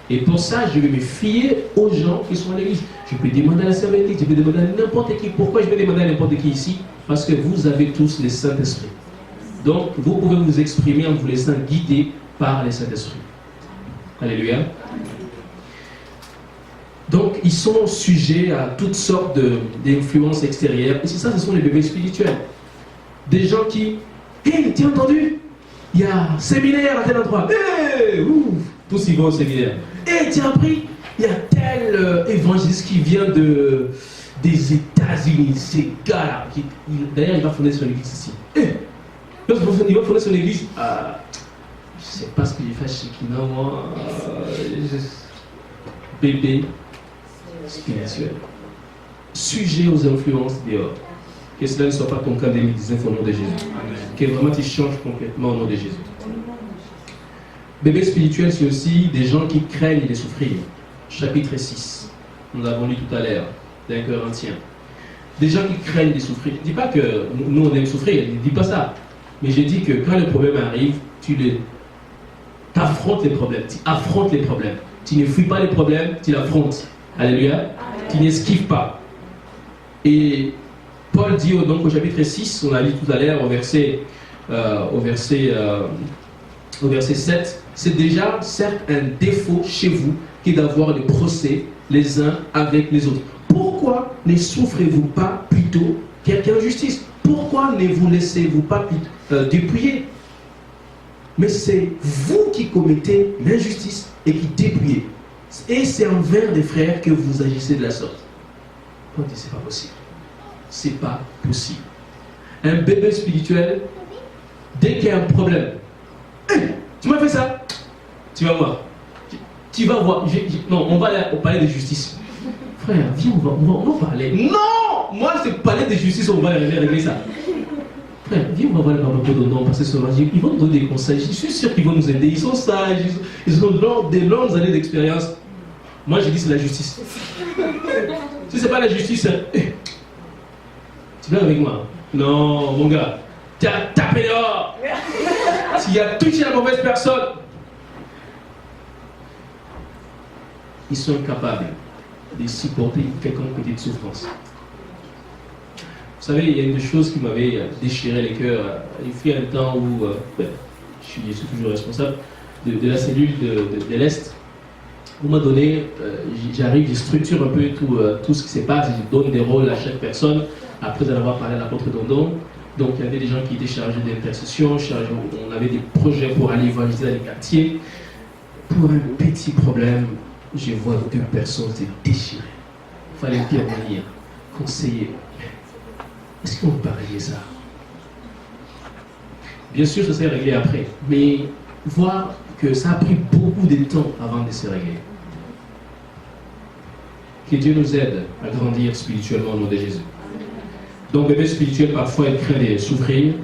Et pour ça, je vais me fier aux gens qui sont à l'église. Je peux demander à la serviette, je peux demander à n'importe qui. Pourquoi je vais demander à n'importe qui ici? Parce que vous avez tous le Saint-Esprit. Donc, vous pouvez vous exprimer en vous laissant guider par le Saint-Esprit. Alléluia. Donc, ils sont sujets à toutes sortes d'influences extérieures. Et c'est ça, ce sont les bébés spirituels. Des gens qui, hé, tu as entendu? Il y a un séminaire à tel endroit. Hé, ouf, tous ils vont au séminaire. Hé, tu as appris? Il y a tel évangéliste qui vient des États-Unis. Ces gars-là. D'ailleurs, il va fonder son église ici. Hé, il va fonder son église. Je ne sais pas ce que j'ai fait chez Kina, moi. Bébé spirituel. Sujet aux influences dehors. Que cela ne soit pas ton cas 2019 au nom de Jésus. Amen. Que vraiment tu changes complètement au nom de Jésus. Bébé spirituel, c'est aussi des gens qui craignent de souffrir. Chapitre 6. Nous l'avons lu tout à l'heure, d'un Corinthien. Des gens qui craignent de souffrir. Je ne dis pas que nous on aime souffrir, je ne dis pas ça. Mais je dis que quand le problème arrive, tu affrontes les problèmes. Tu affrontes les problèmes. Tu ne fuis pas les problèmes, tu l'affrontes. Alléluia. Tu n'esquives pas. Et Paul dit donc au chapitre 6, on a lu tout à l'heure au verset 7, c'est déjà certes un défaut chez vous qui est d'avoir des procès les uns avec les autres. Pourquoi ne souffrez-vous pas plutôt quelque injustice? Pourquoi ne vous laissez-vous pas dépouiller? Mais c'est vous qui commettez l'injustice et qui dépouillez. Et c'est envers des frères que vous agissez de la sorte. On dit c'est pas possible. C'est pas possible. Un bébé spirituel, dès qu'il y a un problème, hey, tu m'as fait ça, tu vas voir. Tu vas voir. Non, on va parler de justice. Frère, viens, on va parler. Non! Moi, c'est parler de justice, on va régler ça. Frère, viens, on va voir le papa Podondon, parce que ils vont nous donner des conseils. Je suis sûr qu'ils vont nous aider. Ils sont sages, ils ont des longues années d'expérience. Moi, je dis c'est la justice. Si c'est pas la justice, tu viens avec moi. Non, mon gars, tu as tapé dehors. S'il a touché la mauvaise personne, ils sont incapables de supporter quelconque petite souffrance. Vous savez, il y a une des choses qui m'avait déchiré les cœurs. Il fut un temps où je suis toujours responsable de la cellule de l'Est. À un moment donné, j'arrive, je structure un peu tout ce qui se passe, je donne des rôles à chaque personne, après en avoir parlé à l'apôtre Dondon. Donc il y avait des gens qui étaient chargés d'intercession, on avait des projets pour aller évangéliser dans les quartiers. Pour un petit problème, je vois deux personnes se déchirer. Il fallait intervenir, conseiller. Est-ce qu'on peut pas régler ça? Bien sûr, ça s'est réglé après, mais voir que ça a pris beaucoup de temps avant de se régler. Que Dieu nous aide à grandir spirituellement au nom de Jésus. Donc, bébé spirituel, parfois, il craint de souffrir.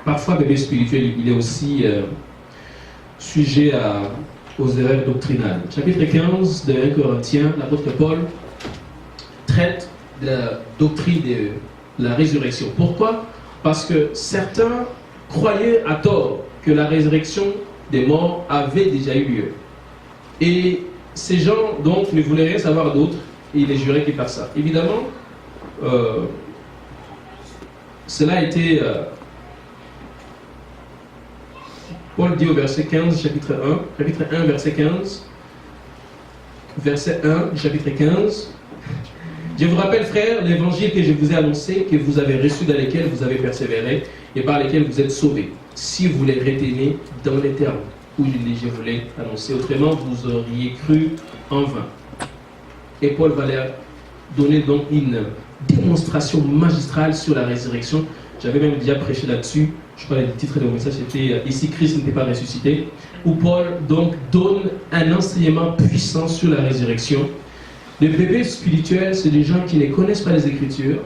Parfois, bébé spirituel, il est aussi sujet aux erreurs doctrinales. Chapitre 15 de 1 Corinthiens, l'apôtre Paul traite de la doctrine de la résurrection. Pourquoi? Parce que certains croyaient à tort que la résurrection des morts avait déjà eu lieu. Et ces gens, donc, ne voulaient rien savoir d'autre et ils les juraient qu'ils par ça. Évidemment, cela a été... Paul dit au verset 15, chapitre 1, verset 15, verset 1, chapitre 15, « Je vous rappelle, frères, l'évangile que je vous ai annoncé, que vous avez reçu, dans lequel vous avez persévéré, et par lesquels vous êtes sauvés, si vous les retenez dans les termes où je vous l'ai annoncé. Autrement, vous auriez cru en vain. » Et Paul va leur donner donc une démonstration magistrale sur la résurrection. J'avais même déjà prêché là-dessus. Je parlais du titre de mon message, c'était « Ici Christ n'était pas ressuscité », où Paul donc donne un enseignement puissant sur la résurrection. Les bébés spirituels, c'est des gens qui ne connaissent pas les Écritures,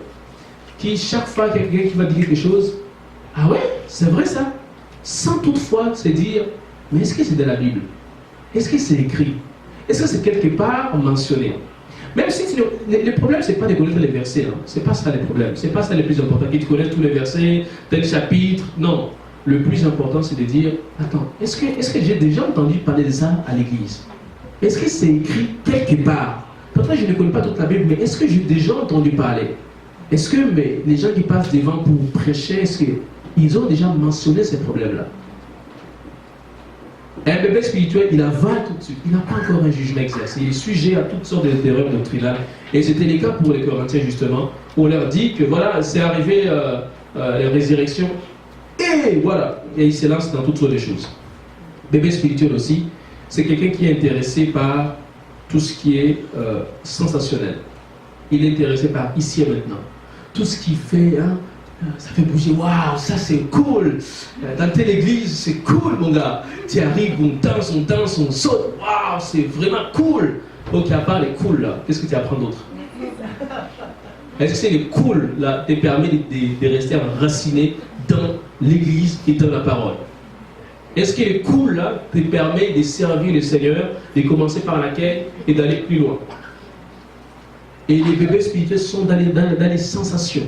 qui chaque fois qu'il y a quelqu'un qui va dire quelque chose, « Ah ouais, c'est vrai ça ?» Sans toutefois se dire, « Mais est-ce que c'est de la Bible? Est-ce que c'est écrit? Est-ce que c'est quelque part mentionné ?» Même si le problème, ce n'est pas de connaître les versets, hein. Ce n'est pas ça le problème, ce n'est pas ça le plus important, qu'ils connaissent tous les versets, tel chapitre, non. Le plus important, c'est de dire, attends, est-ce que j'ai déjà entendu parler de ça à l'église? Est-ce que c'est écrit quelque part? Peut-être que je ne connais pas toute la Bible, mais est-ce que j'ai déjà entendu parler? Est-ce que les gens qui passent devant pour prêcher, est-ce qu'ils ont déjà mentionné ces problèmes-là? Un bébé spirituel, il avale tout de suite. Il n'a pas encore un jugement exercé. Il est sujet à toutes sortes d'erreurs doctrinales. Et c'était le cas pour les Corinthiens, justement. On leur dit que voilà, c'est arrivé la résurrection. Et voilà. Et il se lance dans toutes sortes de choses. Bébé spirituel aussi, c'est quelqu'un qui est intéressé par tout ce qui est sensationnel. Il est intéressé par ici et maintenant. Tout ce qui fait... ça fait bouger, waouh, ça c'est cool. Dans telle église, c'est cool, mon gars. Tu arrives, on danse, on saute, waouh, c'est vraiment cool. Ok, à part les cool là, qu'est-ce que tu apprends d'autre? Est-ce que c'est les cool là, te permet de rester enraciné dans l'église et dans la parole? Est-ce que les cool là te permet de servir le Seigneur, de commencer par laquelle et d'aller plus loin? Et les bébés spirituels sont dans les sensations.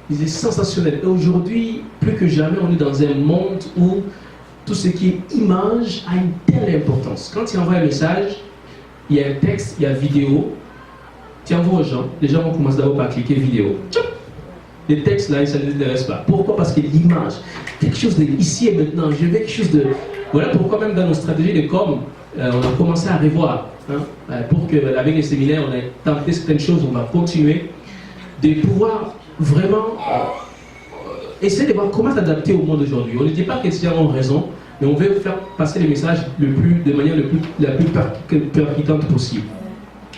Il est sensationnel. Et aujourd'hui, plus que jamais, on est dans un monde où tout ce qui est image a une telle importance. Quand il envoie un message, il y a un texte, il y a vidéo, tu envoies aux gens, les gens vont commencer d'abord par cliquer vidéo. Tchoup. Les textes là, ça ne les intéresse pas. Pourquoi? Parce que l'image, quelque chose de ici et maintenant, je veux quelque chose de... Voilà pourquoi même dans nos stratégies de com, on a commencé à revoir. Pour que, avec les séminaires, on ait tenté certaines choses, on va continuer de pouvoir vraiment essayer de voir comment s'adapter au monde d'aujourd'hui. On ne dit pas que les étudiants ont raison, mais on veut faire passer les messages de manière la plus percutante possible.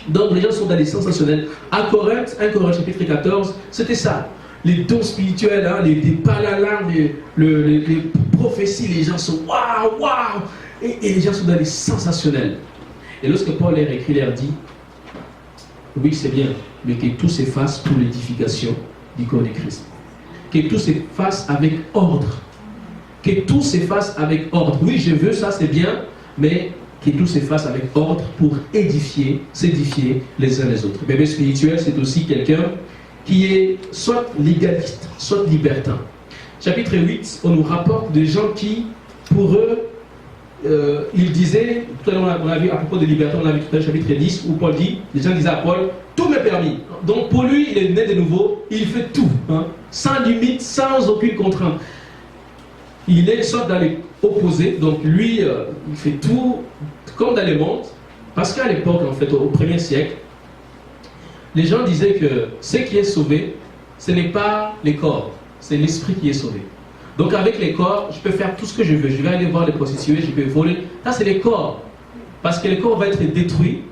Donc les gens sont dans les sensationnels. À Corinthe, 1 Corinthe chapitre 14, c'était ça. Les dons spirituels, hein, les palalas, les prophéties, les gens sont waouh, waouh, et les gens sont dans les sensationnels. Et lorsque Paul leur écrit, leur dit, oui c'est bien, mais que tout s'efface pour l'édification du corps de Christ. Que tout s'efface avec ordre. Que tout s'efface avec ordre. Oui, je veux ça, c'est bien, mais que tout s'efface avec ordre pour édifier, s'édifier les uns les autres. Bébé spirituel, c'est aussi quelqu'un qui est soit légaliste, soit libertin. Chapitre 8, on nous rapporte des gens qui, pour eux, ils disaient, tout à l'heure on a vu à propos de liberté, on a vu tout à l'heure chapitre 10, où Paul dit, les gens disaient à Paul, tout m'est permis. Donc pour lui, il est né de nouveau, il fait tout, hein, sans limite, sans aucune contrainte. Il est soit dans les opposés, donc lui, il fait tout comme dans le monde, parce qu'à l'époque, en fait, au 1er siècle, les gens disaient que ce qui est sauvé, ce n'est pas les corps, c'est l'esprit qui est sauvé. Donc avec les corps, je peux faire tout ce que je veux. Je vais aller voir les prostituées, je peux voler. Ça, c'est les corps. Parce que le corps va être détruit,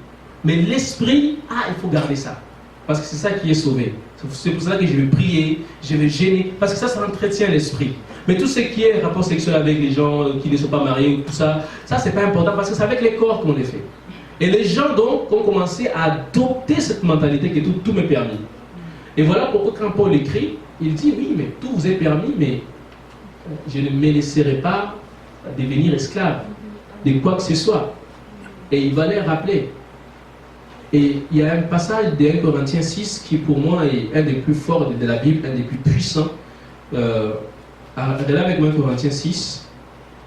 mais l'esprit, il faut garder ça. Parce que c'est ça qui est sauvé. C'est pour ça que je vais prier, je vais gêner, parce que ça entretient l'esprit. Mais tout ce qui est rapport sexuel avec les gens qui ne sont pas mariés, tout ça, c'est pas important parce que c'est avec les corps qu'on les fait. Et les gens donc ont commencé à adopter cette mentalité que tout m'est permis. Et voilà pourquoi quand Paul écrit, il dit oui, mais tout vous est permis, mais je ne me laisserai pas devenir esclave de quoi que ce soit. Et il va les rappeler. Et il y a un passage de 1 Corinthiens 6 qui pour moi est un des plus forts de la Bible, un des plus puissants. Regardez avec moi 1 Corinthiens 6,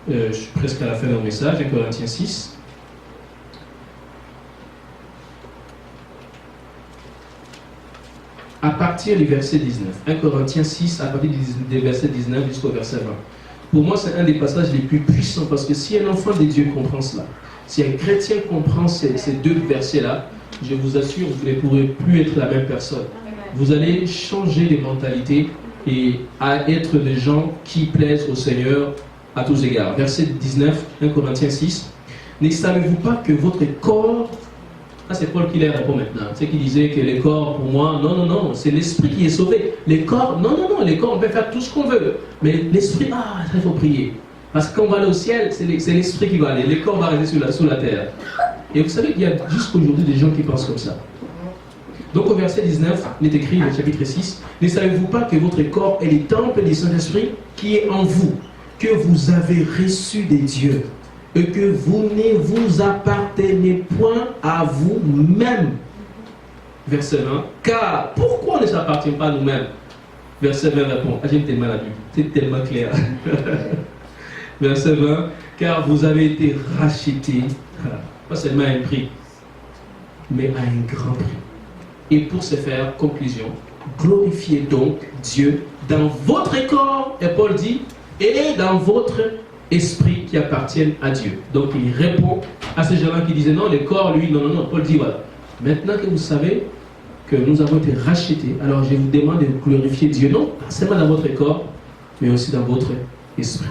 je suis presque à la fin de mon message, 1 Corinthiens 6. À partir du verset 19, 1 Corinthiens 6, à partir du verset 19 jusqu'au verset 20. Pour moi, c'est un des passages les plus puissants parce que si un enfant de Dieu comprend cela, si un chrétien comprend ces deux versets-là, je vous assure, vous ne pourrez plus être la même personne. Vous allez changer de mentalité et à être des gens qui plaisent au Seigneur à tous égards. Verset 19, 1 Corinthiens 6. Ne savez-vous pas que votre corps... Ça, c'est Paul qui les répond maintenant. C'est qui disait que les corps, pour moi, non, c'est l'esprit qui est sauvé. Les corps, non, les corps, on peut faire tout ce qu'on veut. Mais l'esprit, ça, il faut prier. Parce que quand on va aller au ciel, c'est l'esprit qui va aller. Les corps vont rester sous la terre. Et vous savez qu'il y a jusqu'aujourd'hui des gens qui pensent comme ça. Donc au verset 19, il est écrit, au chapitre 6, « Ne savez-vous pas que votre corps est le temple du Saint-Esprit qui est en vous, que vous avez reçu des dieux, et que vous ne vous appartenez point à vous-même. » Verset 20, « Car pourquoi on ne s'appartient pas à nous-mêmes ?» Verset 20 répond, j'aime tellement la Bible, c'est tellement clair. Verset 20, « Car vous avez été rachetés, pas seulement à un prix, mais à un grand prix. Et pour ce faire, conclusion, glorifiez donc Dieu dans votre corps, et Paul dit, et dans votre esprit qui appartiennent à Dieu. » Donc il répond à ces gens-là qui disaient non, le corps, lui, non. Paul dit voilà, maintenant que vous savez que nous avons été rachetés, alors je vous demande de glorifier Dieu, non pas seulement dans votre corps, mais aussi dans votre esprit.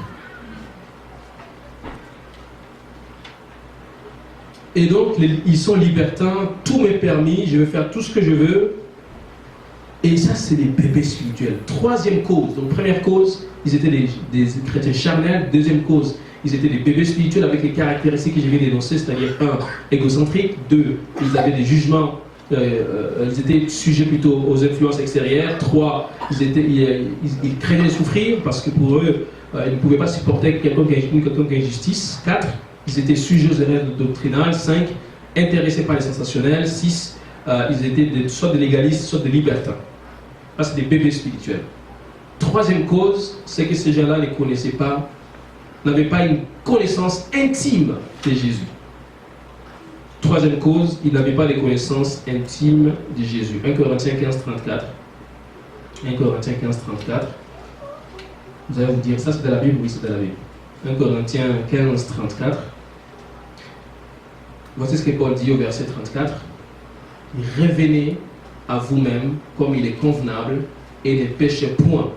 Et donc, ils sont libertins, tout m'est permis, je vais faire tout ce que je veux. Et ça, c'est des bébés spirituels. Troisième cause, donc première cause, ils étaient des chrétiens charnels. Deuxième cause, ils étaient des bébés spirituels avec les caractéristiques que je viens d'énoncer, c'est-à-dire 1, égocentrique, 2, ils avaient des jugements, ils étaient sujets plutôt aux influences extérieures, 3, ils craignaient de souffrir parce que pour eux, ils ne pouvaient pas supporter quelqu'un qui a injustice, 4, ils étaient sujets aux erreurs doctrinales, 5, intéressés par les sensationnels, 6, ils étaient soit des légalistes, soit des libertins. Ça, c'est des bébés spirituels. Troisième cause, c'est que ces gens-là ne connaissaient pas, n'avaient pas une connaissance intime de Jésus. Troisième cause, il n'avait pas les connaissances intimes de Jésus. 1 Corinthiens 15, 34. 1 Corinthiens 15, 34. Vous allez vous dire, ça c'est de la Bible? Oui, c'est de la Bible. 1 Corinthiens 15, 34. Voici ce que Paul dit au verset 34. Revenez à vous-même comme il est convenable et ne péchez point.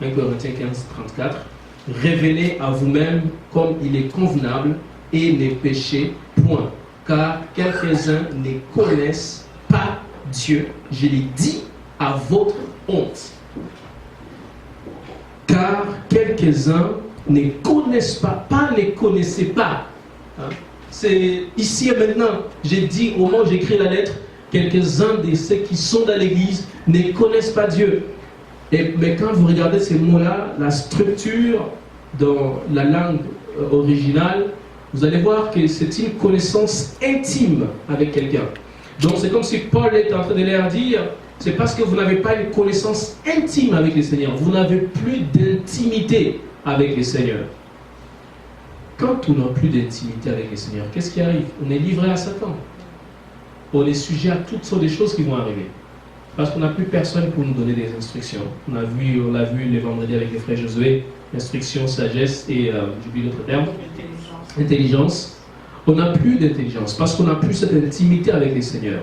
1 Corinthiens 15, 34. Revenez à vous-même comme il est convenable et ne péchez point. Car quelques-uns ne connaissent pas Dieu. Je l'ai dit à votre honte. Car quelques-uns ne connaissent pas, ne connaissaient pas. Hein? C'est ici et maintenant. J'ai dit au moment où j'écris la lettre, quelques-uns de ceux qui sont dans l'église ne connaissent pas Dieu. Mais quand vous regardez ces mots-là, la structure dans la langue originale, vous allez voir que c'est une connaissance intime avec quelqu'un. Donc c'est comme si Paul est en train de leur dire, c'est parce que vous n'avez pas une connaissance intime avec le Seigneur. Vous n'avez plus d'intimité avec le Seigneur. Quand on n'a plus d'intimité avec le Seigneur, qu'est-ce qui arrive? On est livré à Satan. On est sujet à toutes sortes de choses qui vont arriver. Parce qu'on n'a plus personne pour nous donner des instructions. On l'a vu les vendredis avec les frères Josué, instruction, sagesse et, j'oublie l'autre terme, intelligence. On n'a plus d'intelligence parce qu'on n'a plus cette intimité avec le Seigneur.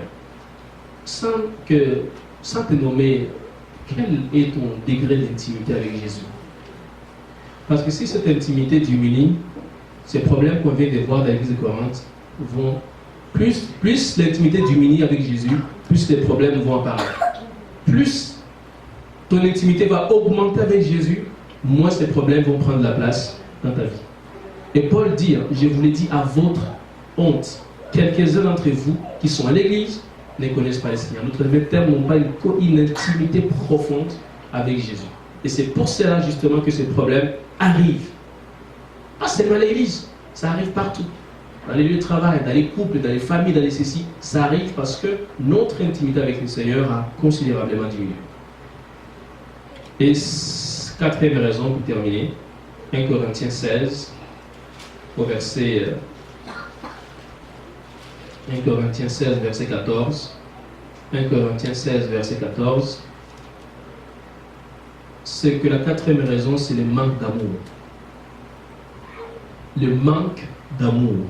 Sans te nommer, quel est ton degré d'intimité avec Jésus? Parce que si cette intimité diminue, ces problèmes qu'on vient de voir dans l'église de Corinthe vont, plus l'intimité diminue avec Jésus, plus les problèmes vont apparaître. Plus ton intimité va augmenter avec Jésus, moins ces problèmes vont prendre la place dans ta vie. Et Paul dit, je vous l'ai dit à votre honte, quelques-uns d'entre vous qui sont à l'église ne connaissent pas le Seigneur. Notre terme n'ont pas une intimité profonde avec Jésus. Et c'est pour cela justement que ces problèmes arrivent. Pas seulement à l'église, ça arrive partout. Dans les lieux de travail, dans les couples, dans les familles, dans les ceci, ça arrive parce que notre intimité avec le Seigneur a considérablement diminué. Et quatrième raison pour terminer, 1 Corinthiens 16, au verset 1 Corinthiens 16, verset 14. 1 Corinthiens 16, verset 14. C'est que la quatrième raison, c'est le manque d'amour. Le manque d'amour.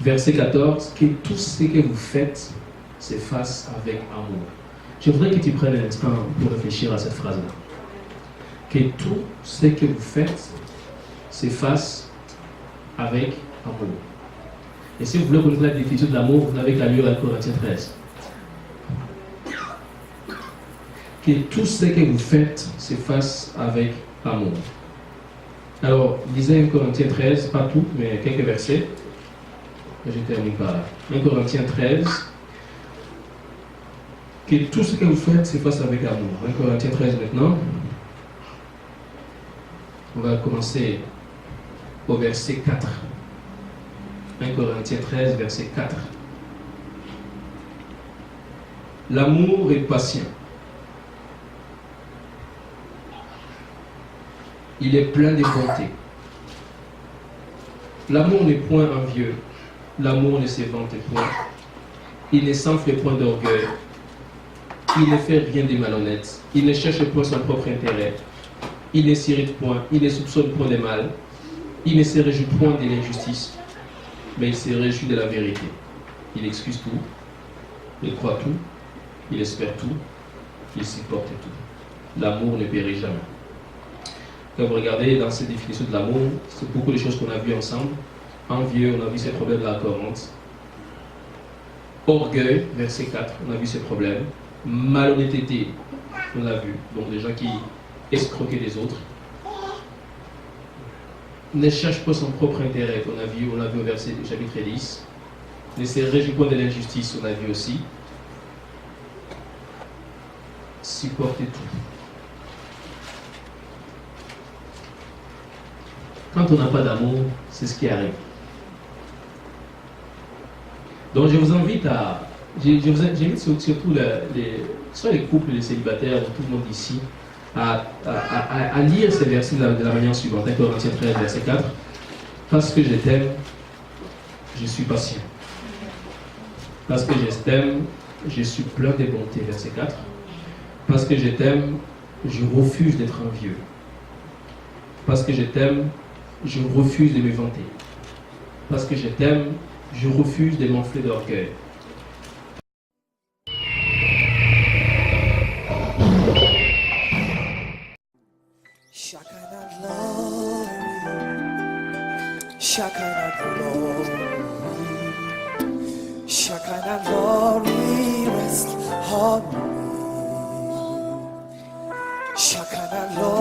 Verset 14, que tout ce que vous faites se fasse avec amour. Je voudrais que tu prennes un instant pour réfléchir à cette phrase-là. Que tout ce que vous faites se fasse avec amour. Et si vous voulez connaître la définition de l'amour, vous n'avez qu'à lire 1 Corinthiens 13. Que tout ce que vous faites se fasse avec amour. Alors, lisez 1 Corinthiens 13, pas tout, mais quelques versets. Je termine par là. 1 Corinthiens 13. Que tout ce que vous faites se fasse avec amour. 1 Corinthiens 13 maintenant. On va commencer au verset 4. 1 Corinthiens 13, verset 4. L'amour est patient. Il est plein de bonté. L'amour n'est point envieux. L'amour ne se vante point. Il ne s'enfle point d'orgueil. Il ne fait rien de malhonnête. Il ne cherche point son propre intérêt. Il ne s'irrite point. Il ne soupçonne point de mal. Il ne se réjouit point de l'injustice. Mais il se réjouit de la vérité. Il excuse tout. Il croit tout. Il espère tout. Il supporte tout. L'amour ne périt jamais. Quand vous regardez dans cette définition de l'amour, c'est beaucoup de choses qu'on a vues ensemble. Envieux, on a vu ces problèmes de la Corinthe. Orgueil, verset 4, on a vu ces problèmes. Malhonnêteté, on l'a vu. Donc des gens qui escroquaient les autres. Ne cherche pas son propre intérêt, on l'a vu au verset du chapitre 10. Ne se réjouit point de l'injustice, on l'a vu aussi. Supportez tout. Quand on n'a pas d'amour, c'est ce qui arrive. Donc je vous invite à... J'invite surtout soit les couples, les célibataires, tout le monde ici, à lire ces versets de la manière suivante. 1 Corinthiens 13, verset 4. Parce que je t'aime, je suis patient. Parce que je t'aime, je suis plein de bonté. Verset 4. Parce que je t'aime, je refuse d'être envieux. Parce que je t'aime, je refuse de me vanter. Parce que je t'aime, je refuse de m'enfler d'orgueil. Shekinah glory, Shekinah glory, Shekinah glory, rest on me. Shekinah glory.